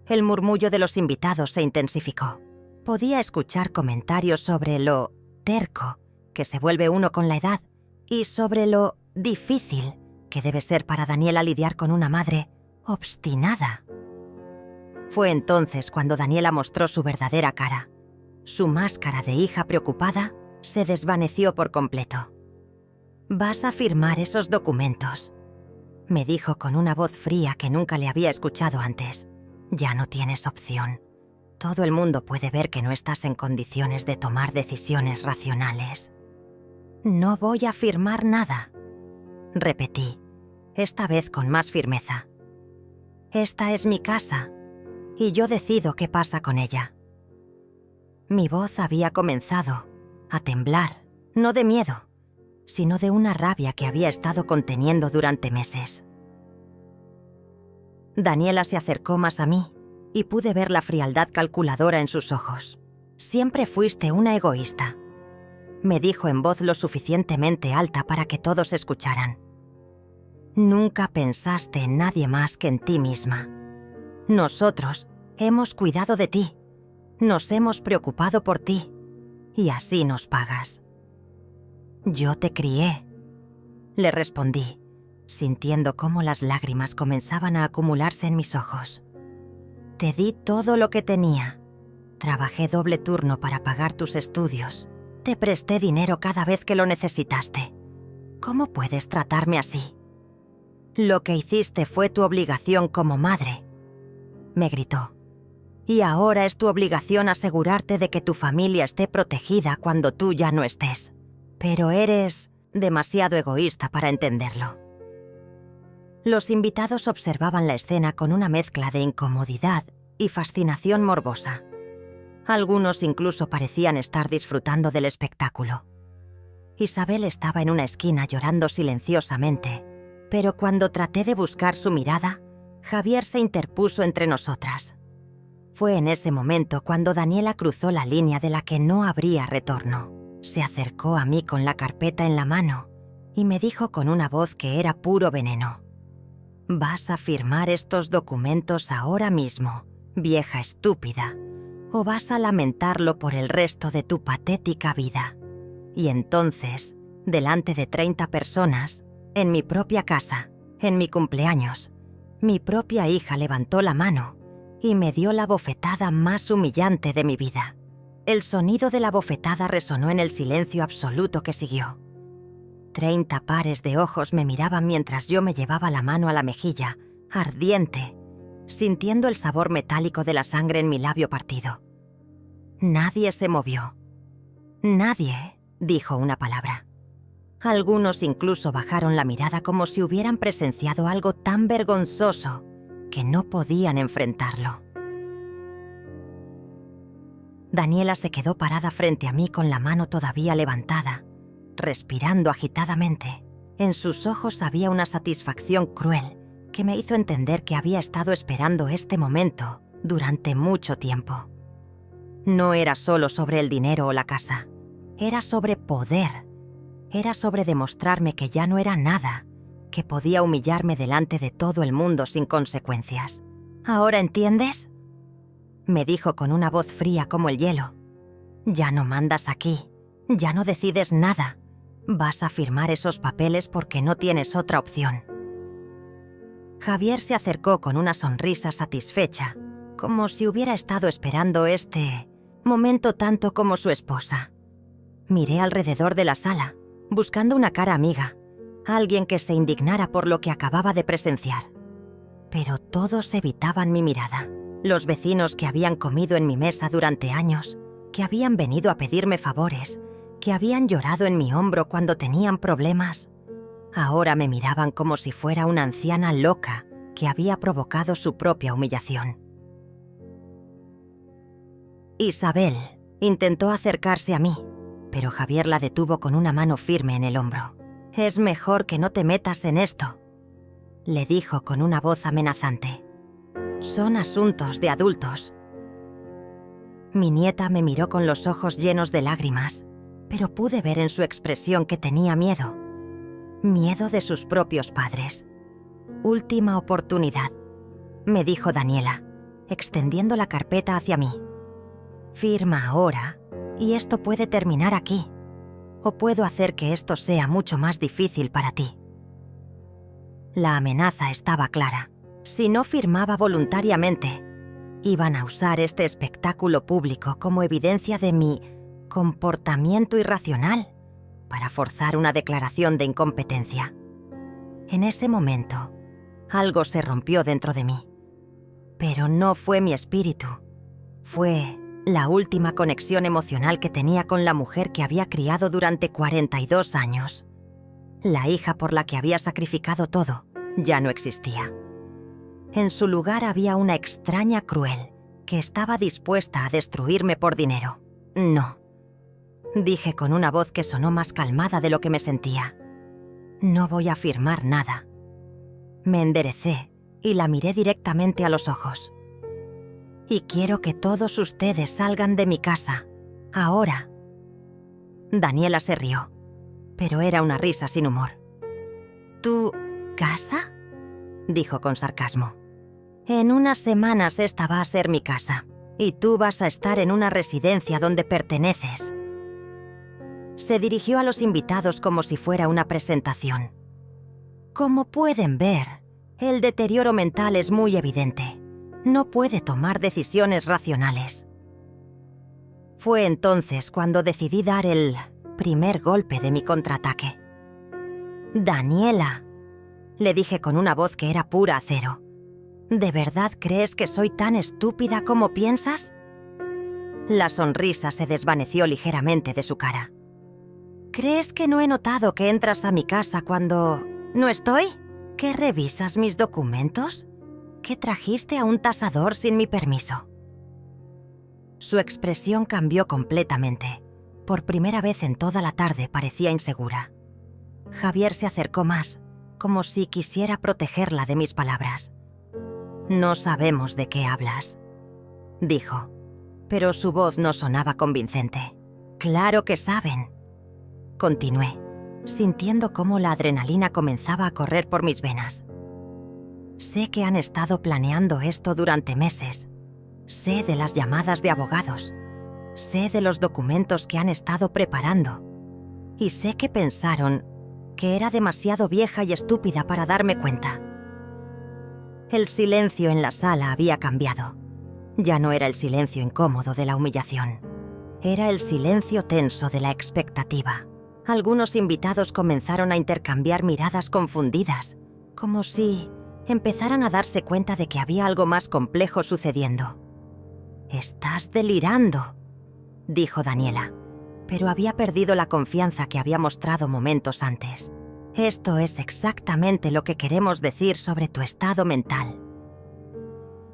El murmullo de los invitados se intensificó. Podía escuchar comentarios sobre lo terco que se vuelve uno con la edad y sobre lo difícil que debe ser para Daniela lidiar con una madre obstinada. Fue entonces cuando Daniela mostró su verdadera cara. Su máscara de hija preocupada se desvaneció por completo. «Vas a firmar esos documentos», me dijo con una voz fría que nunca le había escuchado antes. «Ya no tienes opción. Todo el mundo puede ver que no estás en condiciones de tomar decisiones racionales». «No voy a firmar nada», repetí, esta vez con más firmeza. «Esta es mi casa, y yo decido qué pasa con ella». Mi voz había comenzado a temblar, no de miedo, sino de una rabia que había estado conteniendo durante meses. Daniela se acercó más a mí y pude ver la frialdad calculadora en sus ojos. «Siempre fuiste una egoísta», me dijo en voz lo suficientemente alta para que todos escucharan. «Nunca pensaste en nadie más que en ti misma. Nosotros hemos cuidado de ti, nos hemos preocupado por ti, y así nos pagas». «Yo te crié», le respondí, sintiendo cómo las lágrimas comenzaban a acumularse en mis ojos. «Te di todo lo que tenía. Trabajé doble turno para pagar tus estudios. Te presté dinero cada vez que lo necesitaste. ¿Cómo puedes tratarme así? Lo que hiciste fue tu obligación como madre», me gritó. «Y ahora es tu obligación asegurarte de que tu familia esté protegida cuando tú ya no estés. Pero eres demasiado egoísta para entenderlo». Los invitados observaban la escena con una mezcla de incomodidad y fascinación morbosa. Algunos incluso parecían estar disfrutando del espectáculo. Isabel estaba en una esquina llorando silenciosamente, pero cuando traté de buscar su mirada, Javier se interpuso entre nosotras. Fue en ese momento cuando Daniela cruzó la línea de la que no habría retorno. Se acercó a mí con la carpeta en la mano y me dijo con una voz que era puro veneno: «Vas a firmar estos documentos ahora mismo, vieja estúpida, o vas a lamentarlo por el resto de tu patética vida». Y entonces, delante de 30 personas, en mi propia casa, en mi cumpleaños, mi propia hija levantó la mano y me dio la bofetada más humillante de mi vida. El sonido de la bofetada resonó en el silencio absoluto que siguió. 30 pares de ojos me miraban mientras yo me llevaba la mano a la mejilla, ardiente, sintiendo el sabor metálico de la sangre en mi labio partido. Nadie se movió. Nadie dijo una palabra. Algunos incluso bajaron la mirada como si hubieran presenciado algo tan vergonzoso que no podían enfrentarlo. Daniela se quedó parada frente a mí con la mano todavía levantada, respirando agitadamente. En sus ojos había una satisfacción cruel que me hizo entender que había estado esperando este momento durante mucho tiempo. No era solo sobre el dinero o la casa, era sobre poder. Era sobre demostrarme que ya no era nada, que podía humillarme delante de todo el mundo sin consecuencias. ¿Ahora entiendes?, me dijo con una voz fría como el hielo. Ya no mandas aquí, ya no decides nada. Vas a firmar esos papeles porque no tienes otra opción. Javier se acercó con una sonrisa satisfecha, como si hubiera estado esperando este momento tanto como su esposa. Miré alrededor de la sala, buscando una cara amiga, alguien que se indignara por lo que acababa de presenciar. Pero todos evitaban mi mirada. Los vecinos que habían comido en mi mesa durante años, que habían venido a pedirme favores, que habían llorado en mi hombro cuando tenían problemas, ahora me miraban como si fuera una anciana loca que había provocado su propia humillación. Isabel intentó acercarse a mí, pero Javier la detuvo con una mano firme en el hombro. «Es mejor que no te metas en esto», le dijo con una voz amenazante. «Son asuntos de adultos». Mi nieta me miró con los ojos llenos de lágrimas, pero pude ver en su expresión que tenía miedo. Miedo de sus propios padres. «Última oportunidad», me dijo Daniela, extendiendo la carpeta hacia mí. «Firma ahora y esto puede terminar aquí, o puedo hacer que esto sea mucho más difícil para ti». La amenaza estaba clara. Si no firmaba voluntariamente, iban a usar este espectáculo público como evidencia de mi comportamiento irracional para forzar una declaración de incompetencia. En ese momento, algo se rompió dentro de mí. Pero no fue mi espíritu. Fue la última conexión emocional que tenía con la mujer que había criado durante 42 años. La hija por la que había sacrificado todo ya no existía. En su lugar había una extraña cruel que estaba dispuesta a destruirme por dinero. «No», dije con una voz que sonó más calmada de lo que me sentía. «No voy a firmar nada». Me enderecé y la miré directamente a los ojos. «Y quiero que todos ustedes salgan de mi casa, ahora». Daniela se rió, pero era una risa sin humor. «¿Tu casa?», dijo con sarcasmo. «En unas semanas esta va a ser mi casa, y tú vas a estar en una residencia donde perteneces». Se dirigió a los invitados como si fuera una presentación. «Como pueden ver, el deterioro mental es muy evidente. No puede tomar decisiones racionales». Fue entonces cuando decidí dar el primer golpe de mi contraataque. «Daniela», le dije con una voz que era pura acero, «¿de verdad crees que soy tan estúpida como piensas?». La sonrisa se desvaneció ligeramente de su cara. «¿Crees que no he notado que entras a mi casa cuando no estoy? ¿Que revisas mis documentos? ¿Que trajiste a un tasador sin mi permiso?». Su expresión cambió completamente. Por primera vez en toda la tarde parecía insegura. Javier se acercó más, como si quisiera protegerla de mis palabras. «No sabemos de qué hablas», dijo, pero su voz no sonaba convincente. «Claro que saben», continué, sintiendo cómo la adrenalina comenzaba a correr por mis venas. «Sé que han estado planeando esto durante meses. Sé de las llamadas de abogados. Sé de los documentos que han estado preparando. Y sé que pensaron que era demasiado vieja y estúpida para darme cuenta». El silencio en la sala había cambiado. Ya no era el silencio incómodo de la humillación. Era el silencio tenso de la expectativa. Algunos invitados comenzaron a intercambiar miradas confundidas, como si empezaran a darse cuenta de que había algo más complejo sucediendo. «Estás delirando», dijo Daniela, pero había perdido la confianza que había mostrado momentos antes. «Esto es exactamente lo que queremos decir sobre tu estado mental».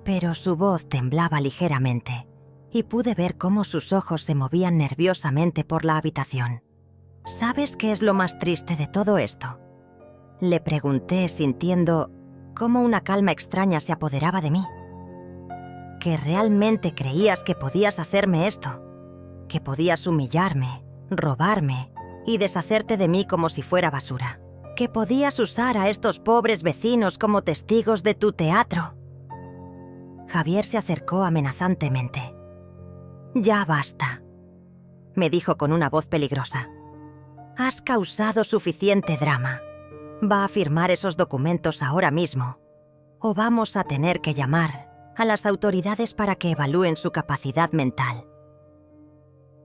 Pero su voz temblaba ligeramente, y pude ver cómo sus ojos se movían nerviosamente por la habitación. «¿Sabes qué es lo más triste de todo esto?», le pregunté, sintiendo cómo una calma extraña se apoderaba de mí. «Que realmente creías que podías hacerme esto, que podías humillarme, robarme y deshacerte de mí como si fuera basura, que podías usar a estos pobres vecinos como testigos de tu teatro». Javier se acercó amenazantemente. «Ya basta», me dijo con una voz peligrosa. «Has causado suficiente drama. Va a firmar esos documentos ahora mismo, o vamos a tener que llamar a las autoridades para que evalúen su capacidad mental».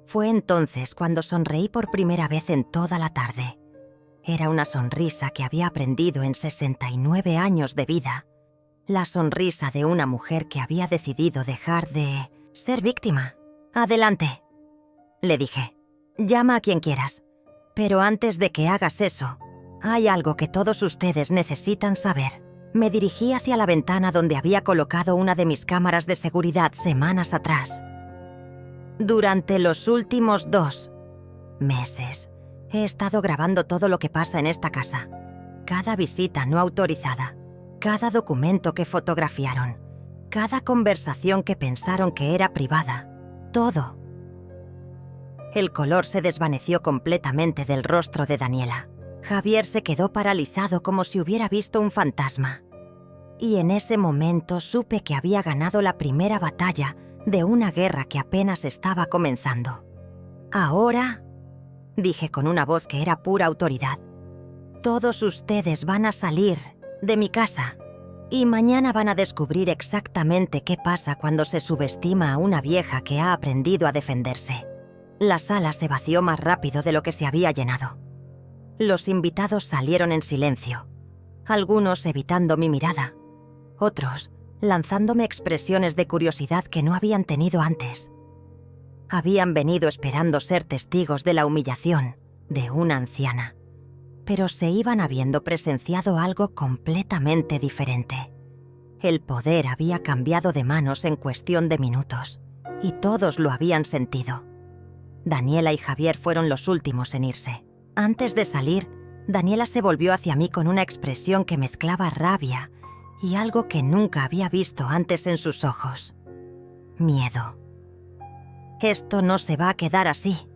Fue entonces cuando sonreí por primera vez en toda la tarde. Era una sonrisa que había aprendido en 69 años de vida. La sonrisa de una mujer que había decidido dejar de ser víctima. «Adelante», le dije. «Llama a quien quieras. Pero antes de que hagas eso, hay algo que todos ustedes necesitan saber». Me dirigí hacia la ventana donde había colocado una de mis cámaras de seguridad semanas atrás. «Durante los últimos 2 meses he estado grabando todo lo que pasa en esta casa. Cada visita no autorizada, cada documento que fotografiaron, cada conversación que pensaron que era privada. Todo». El color se desvaneció completamente del rostro de Daniela. Javier se quedó paralizado como si hubiera visto un fantasma. Y en ese momento supe que había ganado la primera batalla de una guerra que apenas estaba comenzando. «Ahora», dije con una voz que era pura autoridad, «todos ustedes van a salir de mi casa y mañana van a descubrir exactamente qué pasa cuando se subestima a una vieja que ha aprendido a defenderse». La sala se vació más rápido de lo que se había llenado. Los invitados salieron en silencio, algunos evitando mi mirada, otros lanzándome expresiones de curiosidad que no habían tenido antes. Habían venido esperando ser testigos de la humillación de una anciana, pero se iban habiendo presenciado algo completamente diferente. El poder había cambiado de manos en cuestión de minutos, y todos lo habían sentido. Daniela y Javier fueron los últimos en irse. Antes de salir, Daniela se volvió hacia mí con una expresión que mezclaba rabia y algo que nunca había visto antes en sus ojos: miedo. «Esto no se va a quedar así»,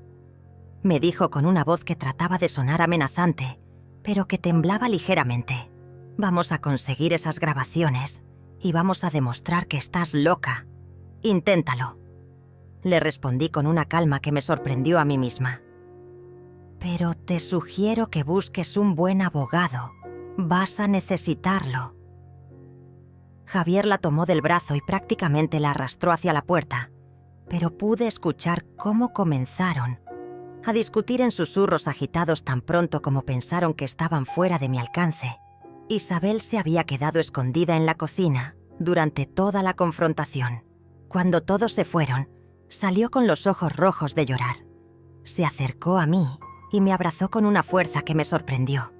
me dijo con una voz que trataba de sonar amenazante, pero que temblaba ligeramente. «Vamos a conseguir esas grabaciones y vamos a demostrar que estás loca. Inténtalo», le respondí con una calma que me sorprendió a mí misma. «Pero te sugiero que busques un buen abogado. Vas a necesitarlo». Javier la tomó del brazo y prácticamente la arrastró hacia la puerta, pero pude escuchar cómo comenzaron a discutir en susurros agitados tan pronto como pensaron que estaban fuera de mi alcance. Isabel se había quedado escondida en la cocina durante toda la confrontación. Cuando todos se fueron, salió con los ojos rojos de llorar. Se acercó a mí y me abrazó con una fuerza que me sorprendió.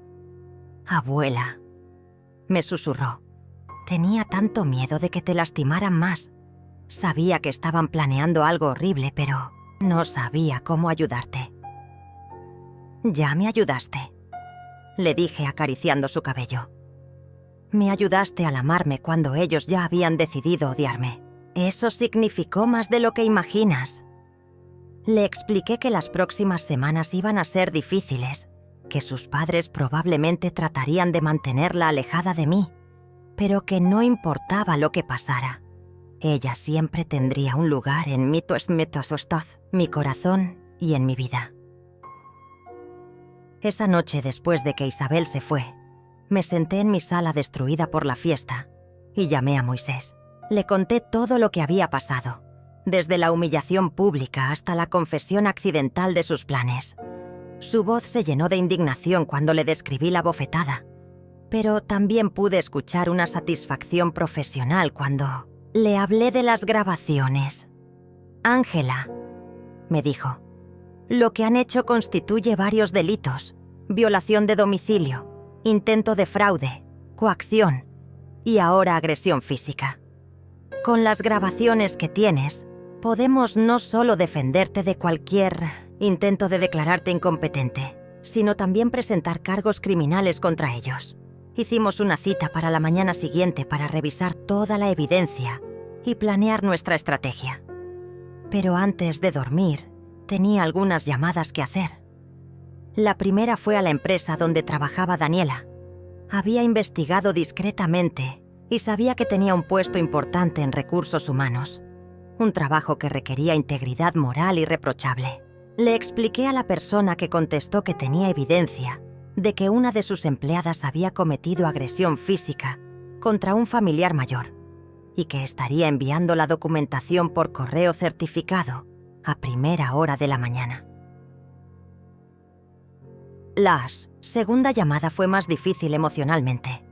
«Abuela», me susurró, «tenía tanto miedo de que te lastimaran más. Sabía que estaban planeando algo horrible, pero No sabía cómo ayudarte. Ya me ayudaste, le dije acariciando su cabello. Me ayudaste al amarme cuando ellos ya habían decidido odiarme. Eso significó más de lo que imaginas. Le expliqué que las próximas semanas iban a ser difíciles, que sus padres probablemente tratarían de mantenerla alejada de mí, pero que no importaba lo que pasara. Ella siempre tendría un lugar en mi corazón y en mi vida. Esa noche, después de que Isabel se fue, me senté en mi sala destruida por la fiesta y llamé a Moisés. Le conté todo lo que había pasado, desde la humillación pública hasta la confesión accidental de sus planes. Su voz se llenó de indignación cuando le describí la bofetada, pero también pude escuchar una satisfacción profesional cuando le hablé de las grabaciones. Ángela, me dijo, lo que han hecho constituye varios delitos: violación de domicilio, intento de fraude, coacción y ahora agresión física. Con las grabaciones que tienes, podemos no solo defenderte de cualquier intento de declararte incompetente, sino también presentar cargos criminales contra ellos. Hicimos una cita para la mañana siguiente para revisar toda la evidencia y planear nuestra estrategia. Pero antes de dormir, tenía algunas llamadas que hacer. La primera fue a la empresa donde trabajaba Daniela. Había investigado discretamente y sabía que tenía un puesto importante en recursos humanos, un trabajo que requería integridad moral irreprochable. Le expliqué a la persona que contestó que tenía evidencia de que una de sus empleadas había cometido agresión física contra un familiar mayor y que estaría enviando la documentación por correo certificado a primera hora de la mañana. La segunda llamada fue más difícil emocionalmente.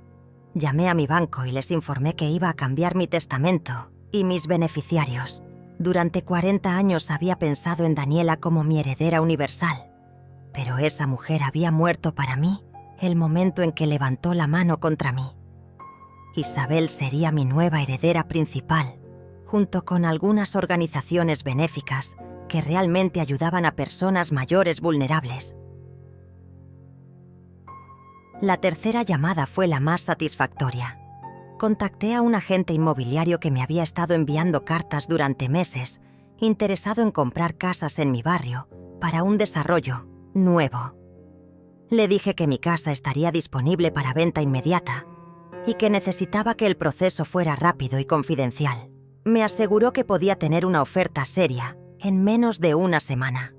Llamé a mi banco y les informé que iba a cambiar mi testamento y mis beneficiarios. Durante 40 años había pensado en Daniela como mi heredera universal, pero esa mujer había muerto para mí el momento en que levantó la mano contra mí. Isabel sería mi nueva heredera principal, junto con algunas organizaciones benéficas que realmente ayudaban a personas mayores vulnerables. La tercera llamada fue la más satisfactoria. Contacté a un agente inmobiliario que me había estado enviando cartas durante meses, interesado en comprar casas en mi barrio para un desarrollo nuevo. Le dije que mi casa estaría disponible para venta inmediata y que necesitaba que el proceso fuera rápido y confidencial. Me aseguró que podía tener una oferta seria en menos de una semana.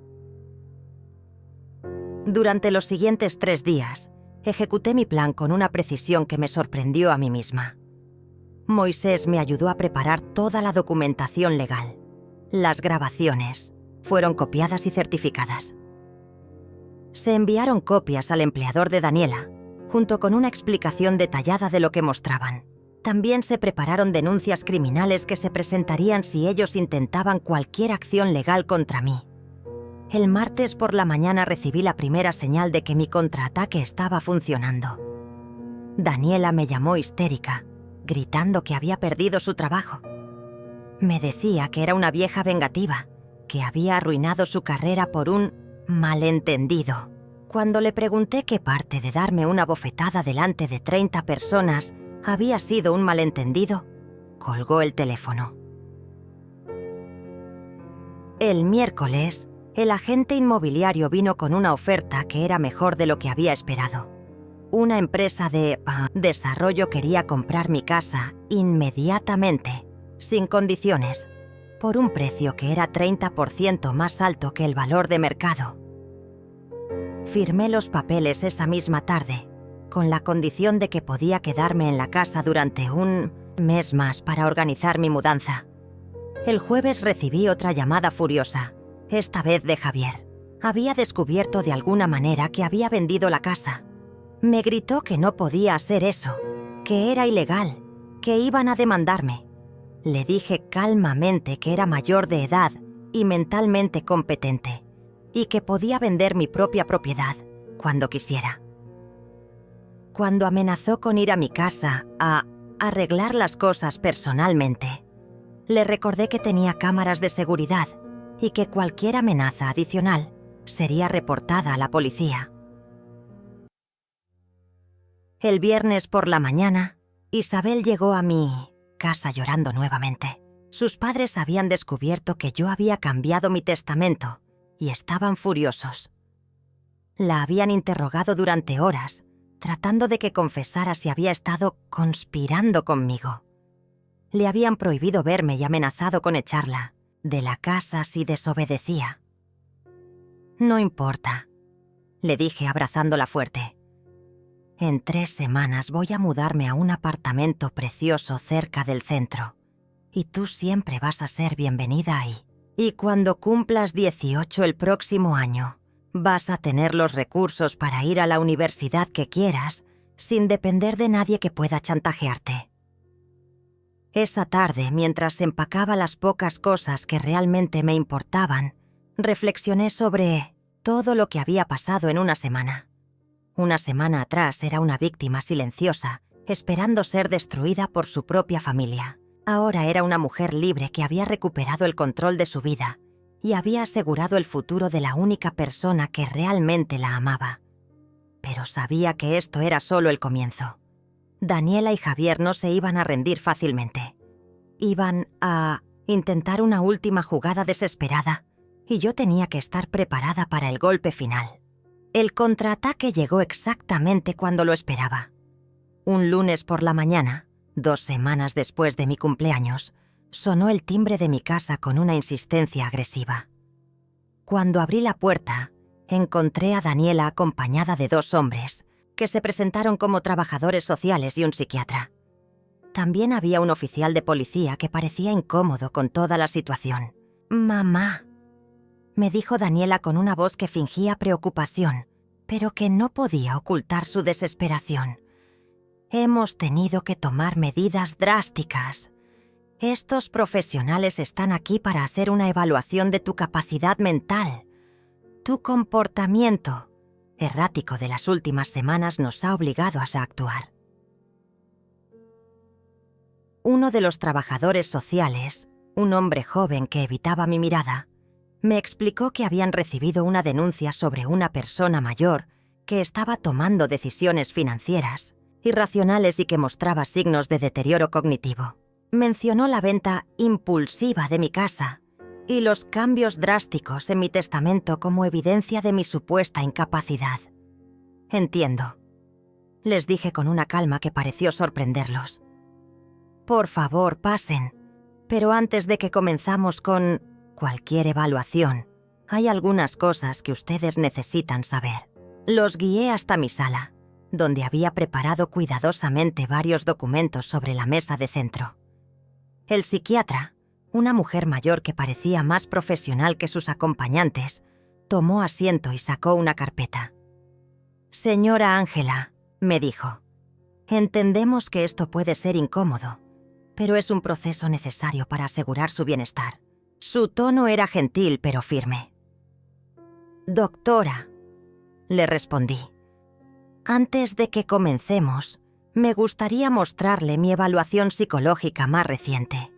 Durante los siguientes 3 días, ejecuté mi plan con una precisión que me sorprendió a mí misma. Moisés me ayudó a preparar toda la documentación legal. Las grabaciones fueron copiadas y certificadas. Se enviaron copias al empleador de Daniela, junto con una explicación detallada de lo que mostraban. También se prepararon denuncias criminales que se presentarían si ellos intentaban cualquier acción legal contra mí. El martes por la mañana recibí la primera señal de que mi contraataque estaba funcionando. Daniela me llamó histérica, gritando que había perdido su trabajo. Me decía que era una vieja vengativa, que había arruinado su carrera por un malentendido. Cuando le pregunté qué parte de darme una bofetada delante de 30 personas había sido un malentendido, colgó el teléfono. El miércoles, el agente inmobiliario vino con una oferta que era mejor de lo que había esperado. Una empresa de desarrollo quería comprar mi casa inmediatamente, sin condiciones, por un precio que era 30% más alto que el valor de mercado. Firmé los papeles esa misma tarde, con la condición de que podía quedarme en la casa durante un mes más para organizar mi mudanza. El jueves recibí otra llamada furiosa, esta vez de Javier. Había descubierto de alguna manera que había vendido la casa. Me gritó que no podía hacer eso, que era ilegal, que iban a demandarme. Le dije calmamente que era mayor de edad y mentalmente competente, y que podía vender mi propia propiedad cuando quisiera. Cuando amenazó con ir a mi casa a arreglar las cosas personalmente, le recordé que tenía cámaras de seguridad y que cualquier amenaza adicional sería reportada a la policía. El viernes por la mañana, Isabel llegó a mi casa llorando nuevamente. Sus padres habían descubierto que yo había cambiado mi testamento y estaban furiosos. La habían interrogado durante horas, tratando de que confesara si había estado conspirando conmigo. Le habían prohibido verme y amenazado con echarla de la casa si desobedecía. «No importa», le dije abrazándola fuerte. «En 3 semanas voy a mudarme a un apartamento precioso cerca del centro. Y tú siempre vas a ser bienvenida ahí. Y cuando cumplas 18 el próximo año, vas a tener los recursos para ir a la universidad que quieras sin depender de nadie que pueda chantajearte». Esa tarde, mientras empacaba las pocas cosas que realmente me importaban, reflexioné sobre todo lo que había pasado en una semana. Una semana atrás era una víctima silenciosa, esperando ser destruida por su propia familia. Ahora era una mujer libre que había recuperado el control de su vida y había asegurado el futuro de la única persona que realmente la amaba. Pero sabía que esto era solo el comienzo. Daniela y Javier no se iban a rendir fácilmente. Iban a intentar una última jugada desesperada y yo tenía que estar preparada para el golpe final. El contraataque llegó exactamente cuando lo esperaba. Un lunes por la mañana, 2 semanas después de mi cumpleaños, sonó el timbre de mi casa con una insistencia agresiva. Cuando abrí la puerta, encontré a Daniela acompañada de 2 hombres, que se presentaron como trabajadores sociales y un psiquiatra. También había un oficial de policía que parecía incómodo con toda la situación. «Mamá», me dijo Daniela con una voz que fingía preocupación, pero que no podía ocultar su desesperación. «Hemos tenido que tomar medidas drásticas. Estos profesionales están aquí para hacer una evaluación de tu capacidad mental. Tu comportamiento errático de las últimas semanas nos ha obligado a actuar». Uno de los trabajadores sociales, un hombre joven que evitaba mi mirada, me explicó que habían recibido una denuncia sobre una persona mayor que estaba tomando decisiones financieras irracionales y que mostraba signos de deterioro cognitivo. Mencionó la venta impulsiva de mi casa y los cambios drásticos en mi testamento como evidencia de mi supuesta incapacidad. «Entiendo», les dije con una calma que pareció sorprenderlos. «Por favor, pasen, pero antes de que comenzamos con cualquier evaluación, hay algunas cosas que ustedes necesitan saber». Los guié hasta mi sala, donde había preparado cuidadosamente varios documentos sobre la mesa de centro. El psiquiatra, una mujer mayor que parecía más profesional que sus acompañantes, tomó asiento y sacó una carpeta. «Señora Ángela», me dijo, «entendemos que esto puede ser incómodo, pero es un proceso necesario para asegurar su bienestar». Su tono era gentil pero firme. «Doctora», le respondí, «antes de que comencemos, me gustaría mostrarle mi evaluación psicológica más reciente».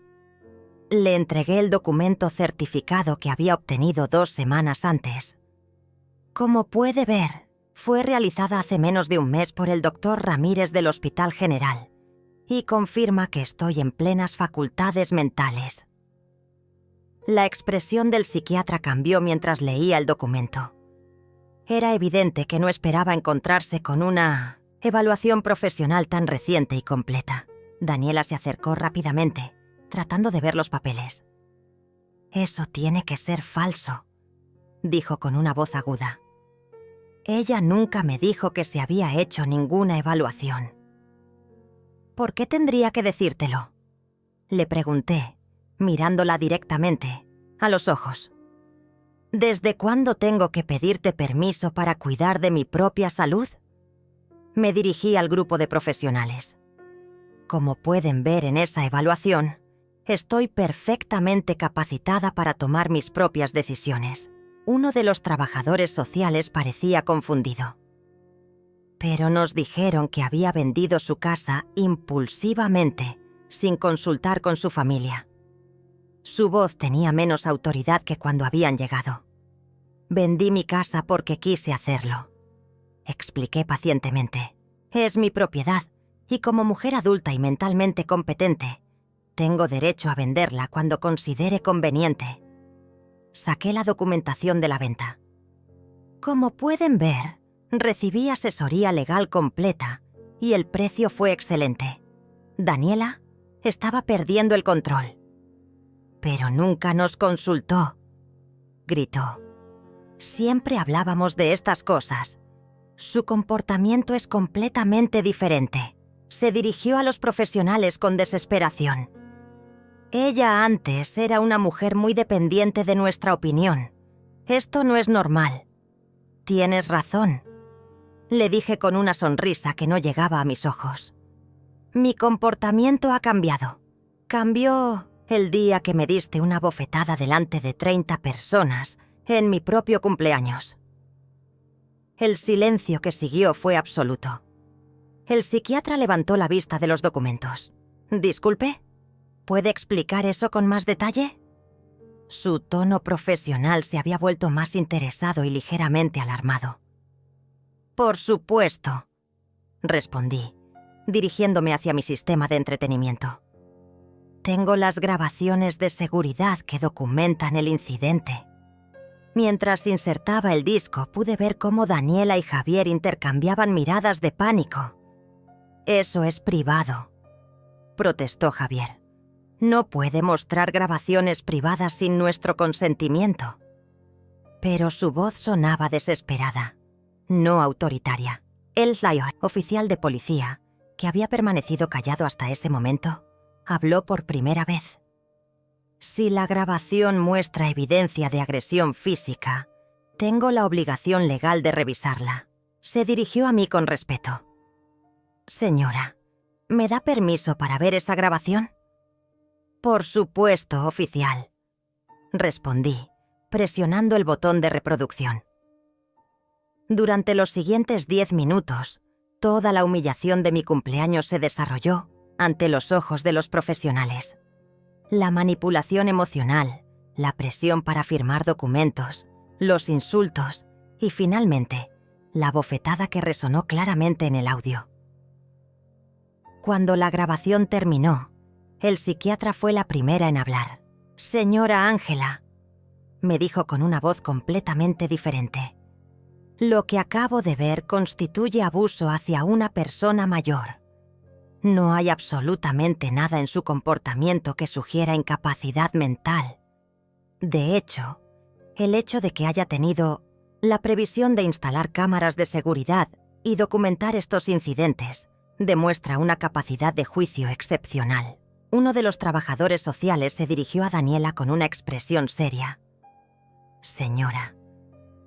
Le entregué el documento certificado que había obtenido 2 semanas antes. «Como puede ver, fue realizada hace menos de un mes por el doctor Ramírez del Hospital General y confirma que estoy en plenas facultades mentales». La expresión del psiquiatra cambió mientras leía el documento. Era evidente que no esperaba encontrarse con una evaluación profesional tan reciente y completa. Daniela se acercó rápidamente, tratando de ver los papeles. «Eso tiene que ser falso», dijo con una voz aguda. «Ella nunca me dijo que se había hecho ninguna evaluación». «¿Por qué tendría que decírtelo?», le pregunté, mirándola directamente, a los ojos. «¿Desde cuándo tengo que pedirte permiso para cuidar de mi propia salud?». Me dirigí al grupo de profesionales. «Como pueden ver en esa evaluación, estoy perfectamente capacitada para tomar mis propias decisiones». Uno de los trabajadores sociales parecía confundido. «Pero nos dijeron que había vendido su casa impulsivamente, sin consultar con su familia». Su voz tenía menos autoridad que cuando habían llegado. Vendí mi casa porque quise hacerlo. Expliqué pacientemente. Es mi propiedad, y como mujer adulta y mentalmente competente, tengo derecho a venderla cuando considere conveniente. Saqué la documentación de la venta. Como pueden ver, recibí asesoría legal completa y el precio fue excelente. Daniela estaba perdiendo el control. «Pero nunca nos consultó», gritó. «Siempre hablábamos de estas cosas. Su comportamiento es completamente diferente». Se dirigió a los profesionales con desesperación. «Ella antes era una mujer muy dependiente de nuestra opinión. Esto no es normal». «Tienes razón», le dije con una sonrisa que no llegaba a mis ojos. «Mi comportamiento ha cambiado. Cambió el día que me diste una bofetada delante de 30 personas en mi propio cumpleaños». El silencio que siguió fue absoluto. El psiquiatra levantó la vista de los documentos. «Disculpe, ¿puede explicar eso con más detalle?» Su tono profesional se había vuelto más interesado y ligeramente alarmado. «Por supuesto», respondí, dirigiéndome hacia mi sistema de entretenimiento. «Tengo las grabaciones de seguridad que documentan el incidente». Mientras insertaba el disco, pude ver cómo Daniela y Javier intercambiaban miradas de pánico. «Eso es privado», protestó Javier. «No puede mostrar grabaciones privadas sin nuestro consentimiento». Pero su voz sonaba desesperada, no autoritaria. El Lyon, oficial de policía, que había permanecido callado hasta ese momento, habló por primera vez. «Si la grabación muestra evidencia de agresión física, tengo la obligación legal de revisarla». Se dirigió a mí con respeto. «Señora, ¿me da permiso para ver esa grabación?» «Por supuesto, oficial», respondí, presionando el botón de reproducción. Durante los siguientes 10 minutos, toda la humillación de mi cumpleaños se desarrolló ante los ojos de los profesionales. La manipulación emocional, la presión para firmar documentos, los insultos y, finalmente, la bofetada que resonó claramente en el audio. Cuando la grabación terminó, el psiquiatra fue la primera en hablar. «Señora Ángela», me dijo con una voz completamente diferente, «lo que acabo de ver constituye abuso hacia una persona mayor. No hay absolutamente nada en su comportamiento que sugiera incapacidad mental. De hecho, el hecho de que haya tenido la previsión de instalar cámaras de seguridad y documentar estos incidentes demuestra una capacidad de juicio excepcional». Uno de los trabajadores sociales se dirigió a Daniela con una expresión seria. «Señora,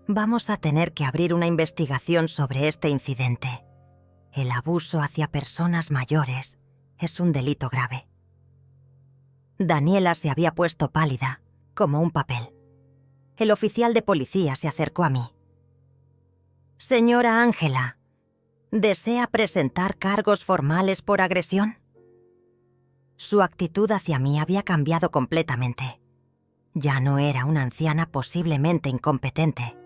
vamos a tener que abrir una investigación sobre este incidente. El abuso hacia personas mayores es un delito grave». Daniela se había puesto pálida, como un papel. El oficial de policía se acercó a mí. «Señora Ángela, ¿desea presentar cargos formales por agresión?» Su actitud hacia mí había cambiado completamente. Ya no era una anciana posiblemente incompetente.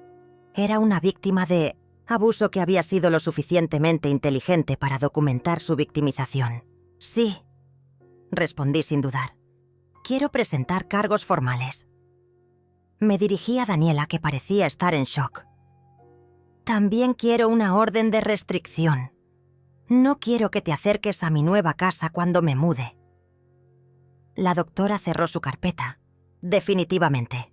Era una víctima de abuso que había sido lo suficientemente inteligente para documentar su victimización. «Sí», respondí sin dudar. «Quiero presentar cargos formales». Me dirigí a Daniela, que parecía estar en shock. «También quiero una orden de restricción. No quiero que te acerques a mi nueva casa cuando me mude». La doctora cerró su carpeta. «Definitivamente.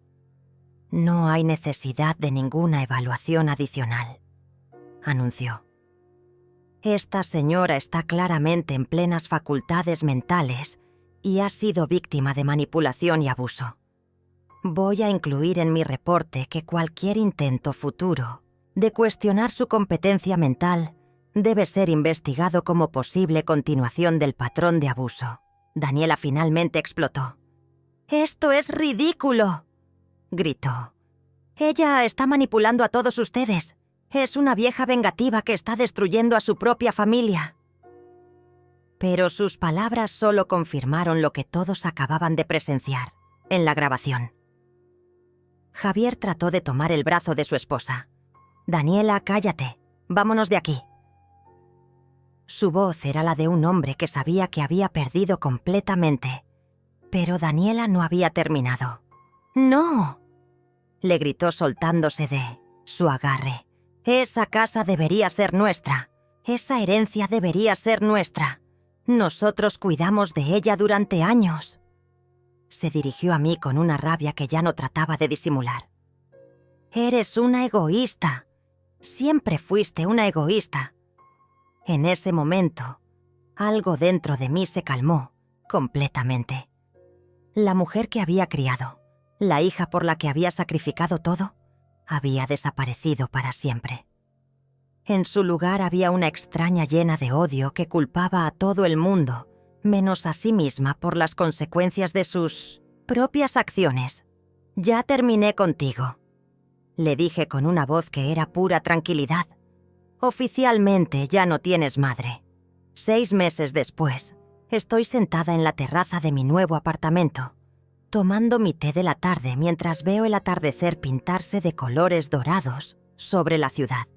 No hay necesidad de ninguna evaluación adicional», anunció. «Esta señora está claramente en plenas facultades mentales y ha sido víctima de manipulación y abuso. Voy a incluir en mi reporte que cualquier intento futuro de cuestionar su competencia mental debe ser investigado como posible continuación del patrón de abuso». Daniela finalmente explotó. «¡Esto es ridículo!», gritó. «Ella está manipulando a todos ustedes. Es una vieja vengativa que está destruyendo a su propia familia». Pero sus palabras solo confirmaron lo que todos acababan de presenciar. en la grabación. Javier trató de tomar el brazo de su esposa. «Daniela, cállate. Vámonos de aquí». Su voz era la de un hombre que sabía que había perdido completamente. Pero Daniela no había terminado. «¡No!», le gritó soltándose de su agarre. «Esa casa debería ser nuestra. Esa herencia debería ser nuestra. Nosotros cuidamos de ella durante años». Se dirigió a mí con una rabia que ya no trataba de disimular. «Eres una egoísta. Siempre fuiste una egoísta». En ese momento, algo dentro de mí se calmó completamente. La mujer que había criado, la hija por la que había sacrificado todo, había desaparecido para siempre. En su lugar había una extraña llena de odio que culpaba a todo el mundo, menos a sí misma por las consecuencias de sus propias acciones. «Ya terminé contigo», le dije con una voz que era pura tranquilidad. «Oficialmente ya no tienes madre». 6 meses después, estoy sentada en la terraza de mi nuevo apartamento, tomando mi té de la tarde mientras veo el atardecer pintarse de colores dorados sobre la ciudad.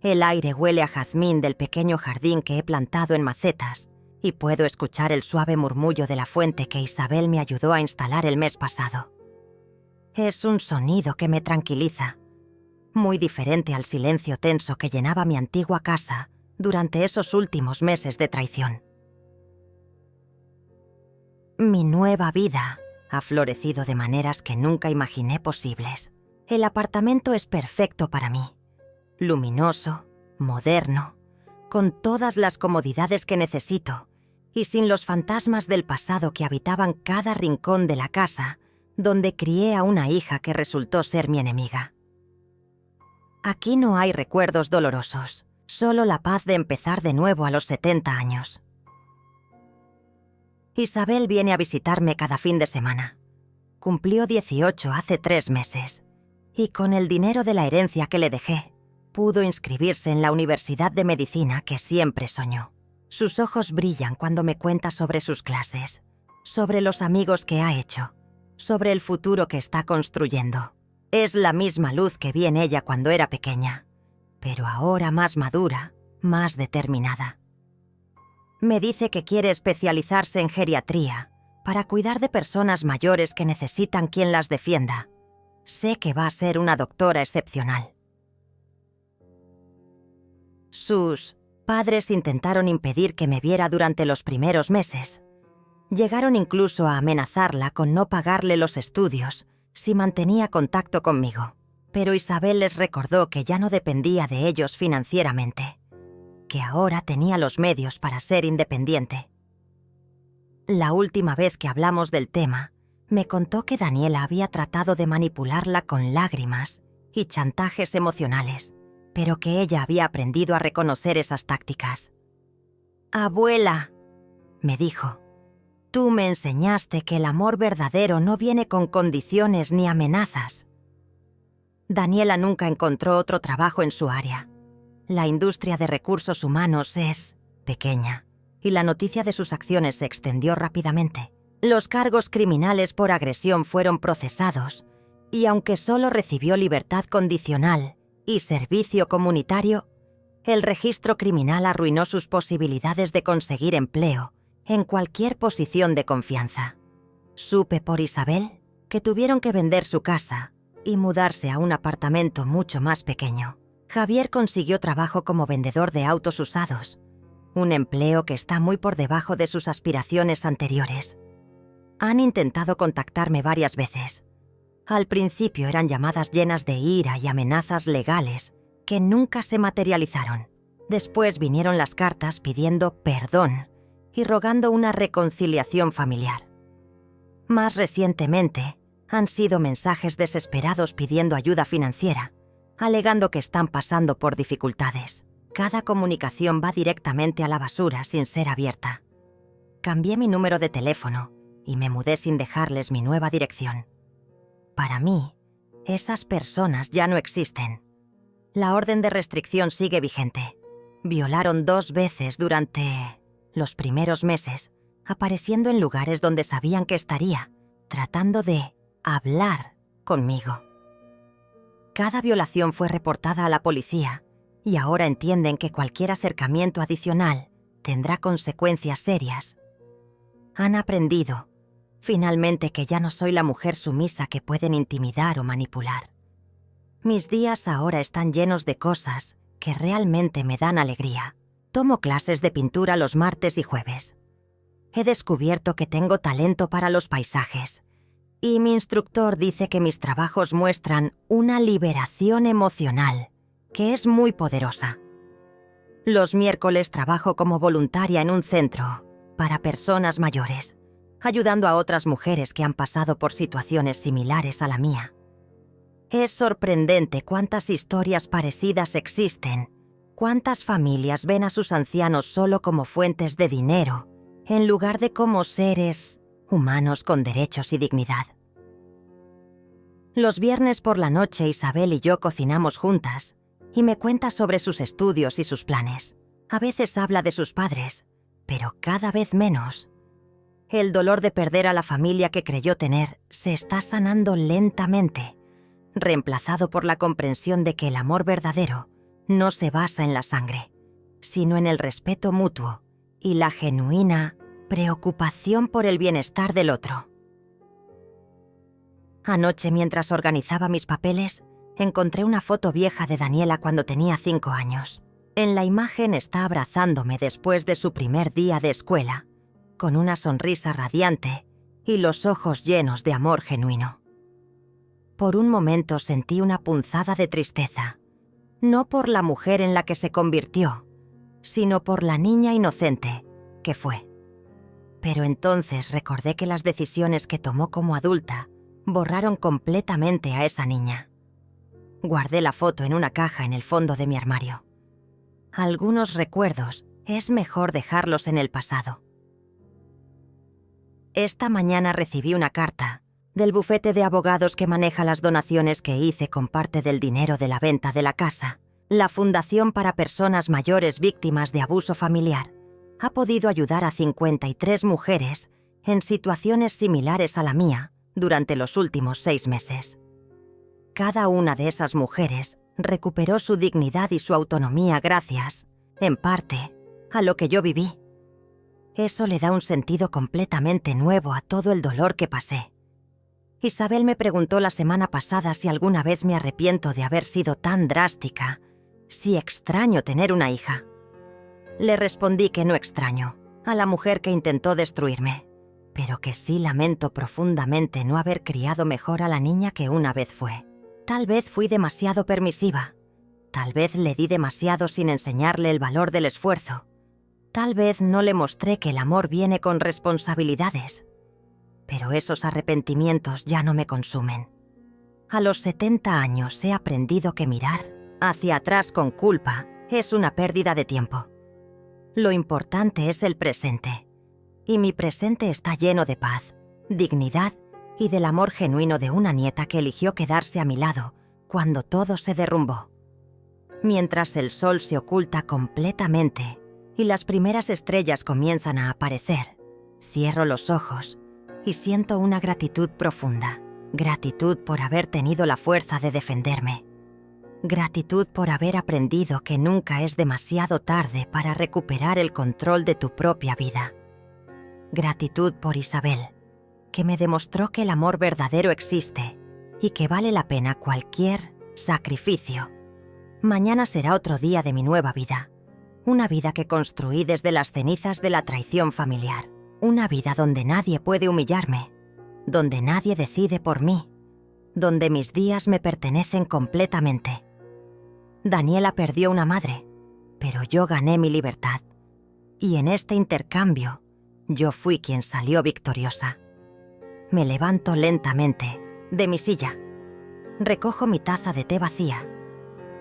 El aire huele a jazmín del pequeño jardín que he plantado en macetas y puedo escuchar el suave murmullo de la fuente que Isabel me ayudó a instalar el mes pasado. Es un sonido que me tranquiliza, muy diferente al silencio tenso que llenaba mi antigua casa durante esos últimos meses de traición. Mi nueva vida ha florecido de maneras que nunca imaginé posibles. El apartamento es perfecto para mí. Luminoso, moderno, con todas las comodidades que necesito y sin los fantasmas del pasado que habitaban cada rincón de la casa donde crié a una hija que resultó ser mi enemiga. Aquí no hay recuerdos dolorosos, solo la paz de empezar de nuevo a los 70 años. Isabel viene a visitarme cada fin de semana. Cumplió 18 hace 3 meses, y con el dinero de la herencia que le dejé, pudo inscribirse en la Universidad de Medicina que siempre soñó. Sus ojos brillan cuando me cuenta sobre sus clases, sobre los amigos que ha hecho, sobre el futuro que está construyendo. Es la misma luz que vi en ella cuando era pequeña, pero ahora más madura, más determinada. Me dice que quiere especializarse en geriatría para cuidar de personas mayores que necesitan quien las defienda. Sé que va a ser una doctora excepcional. Sus padres intentaron impedir que me viera durante los primeros meses. Llegaron incluso a amenazarla con no pagarle los estudios si mantenía contacto conmigo. Pero Isabel les recordó que ya no dependía de ellos financieramente, que ahora tenía los medios para ser independiente. La última vez que hablamos del tema, me contó que Daniela había tratado de manipularla con lágrimas y chantajes emocionales, pero que ella había aprendido a reconocer esas tácticas. «Abuela», me dijo, «tú me enseñaste que el amor verdadero no viene con condiciones ni amenazas». Daniela nunca encontró otro trabajo en su área. La industria de recursos humanos es pequeña, y la noticia de sus acciones se extendió rápidamente. Los cargos criminales por agresión fueron procesados, y aunque solo recibió libertad condicional y servicio comunitario, el registro criminal arruinó sus posibilidades de conseguir empleo en cualquier posición de confianza. Supe por Isabel que tuvieron que vender su casa y mudarse a un apartamento mucho más pequeño. Javier consiguió trabajo como vendedor de autos usados, un empleo que está muy por debajo de sus aspiraciones anteriores. Han intentado contactarme varias veces. Al principio eran llamadas llenas de ira y amenazas legales que nunca se materializaron. Después vinieron las cartas pidiendo perdón y rogando una reconciliación familiar. Más recientemente, han sido mensajes desesperados pidiendo ayuda financiera, alegando que están pasando por dificultades. Cada comunicación va directamente a la basura sin ser abierta. Cambié mi número de teléfono y me mudé sin dejarles mi nueva dirección. Para mí, esas personas ya no existen. La orden de restricción sigue vigente. Violaron 2 veces durante los primeros meses, apareciendo en lugares donde sabían que estaría, tratando de hablar conmigo. Cada violación fue reportada a la policía y ahora entienden que cualquier acercamiento adicional tendrá consecuencias serias. Han aprendido, finalmente, que ya no soy la mujer sumisa que pueden intimidar o manipular. Mis días ahora están llenos de cosas que realmente me dan alegría. Tomo clases de pintura los martes y jueves. He descubierto que tengo talento para los paisajes y mi instructor dice que mis trabajos muestran una liberación emocional que es muy poderosa. Los miércoles trabajo como voluntaria en un centro para personas mayores, ayudando a otras mujeres que han pasado por situaciones similares a la mía. Es sorprendente cuántas historias parecidas existen, cuántas familias ven a sus ancianos solo como fuentes de dinero, en lugar de como seres humanos con derechos y dignidad. Los viernes por la noche Isabel y yo cocinamos juntas y me cuenta sobre sus estudios y sus planes. A veces habla de sus padres, pero cada vez menos. El dolor de perder a la familia que creyó tener se está sanando lentamente, reemplazado por la comprensión de que el amor verdadero no se basa en la sangre, sino en el respeto mutuo y la genuina preocupación por el bienestar del otro. Anoche, mientras organizaba mis papeles, encontré una foto vieja de Daniela cuando tenía 5 años. En la imagen está abrazándome después de su primer día de escuela, con una sonrisa radiante y los ojos llenos de amor genuino. Por un momento sentí una punzada de tristeza, no por la mujer en la que se convirtió, sino por la niña inocente que fue. Pero entonces recordé que las decisiones que tomó como adulta borraron completamente a esa niña. Guardé la foto en una caja en el fondo de mi armario. Algunos recuerdos es mejor dejarlos en el pasado. Esta mañana recibí una carta del bufete de abogados que maneja las donaciones que hice con parte del dinero de la venta de la casa. La Fundación para Personas Mayores Víctimas de Abuso Familiar ha podido ayudar a 53 mujeres en situaciones similares a la mía durante los últimos 6 meses. Cada una de esas mujeres recuperó su dignidad y su autonomía gracias, en parte, a lo que yo viví. Eso le da un sentido completamente nuevo a todo el dolor que pasé. Isabel me preguntó la semana pasada si alguna vez me arrepiento de haber sido tan drástica, si extraño tener una hija. Le respondí que no extraño a la mujer que intentó destruirme, pero que sí lamento profundamente no haber criado mejor a la niña que una vez fue. Tal vez fui demasiado permisiva, tal vez le di demasiado sin enseñarle el valor del esfuerzo, tal vez no le mostré que el amor viene con responsabilidades, pero esos arrepentimientos ya no me consumen. A los 70 años he aprendido que mirar hacia atrás con culpa es una pérdida de tiempo. Lo importante es el presente, y mi presente está lleno de paz, dignidad y del amor genuino de una nieta que eligió quedarse a mi lado cuando todo se derrumbó. Mientras el sol se oculta completamente y las primeras estrellas comienzan a aparecer, cierro los ojos y siento una gratitud profunda. Gratitud por haber tenido la fuerza de defenderme. Gratitud por haber aprendido que nunca es demasiado tarde para recuperar el control de tu propia vida. Gratitud por Isabel, que me demostró que el amor verdadero existe y que vale la pena cualquier sacrificio. Mañana será otro día de mi nueva vida, una vida que construí desde las cenizas de la traición familiar, una vida donde nadie puede humillarme, donde nadie decide por mí, donde mis días me pertenecen completamente. Daniela perdió una madre, pero yo gané mi libertad, y en este intercambio yo fui quien salió victoriosa. Me levanto lentamente de mi silla, recojo mi taza de té vacía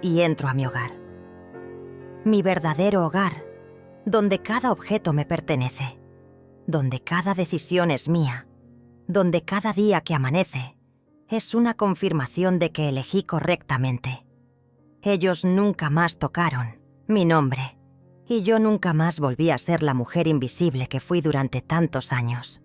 y entro a mi hogar. Mi verdadero hogar, donde cada objeto me pertenece, donde cada decisión es mía, donde cada día que amanece es una confirmación de que elegí correctamente. Ellos nunca más tocaron mi nombre y yo nunca más volví a ser la mujer invisible que fui durante tantos años.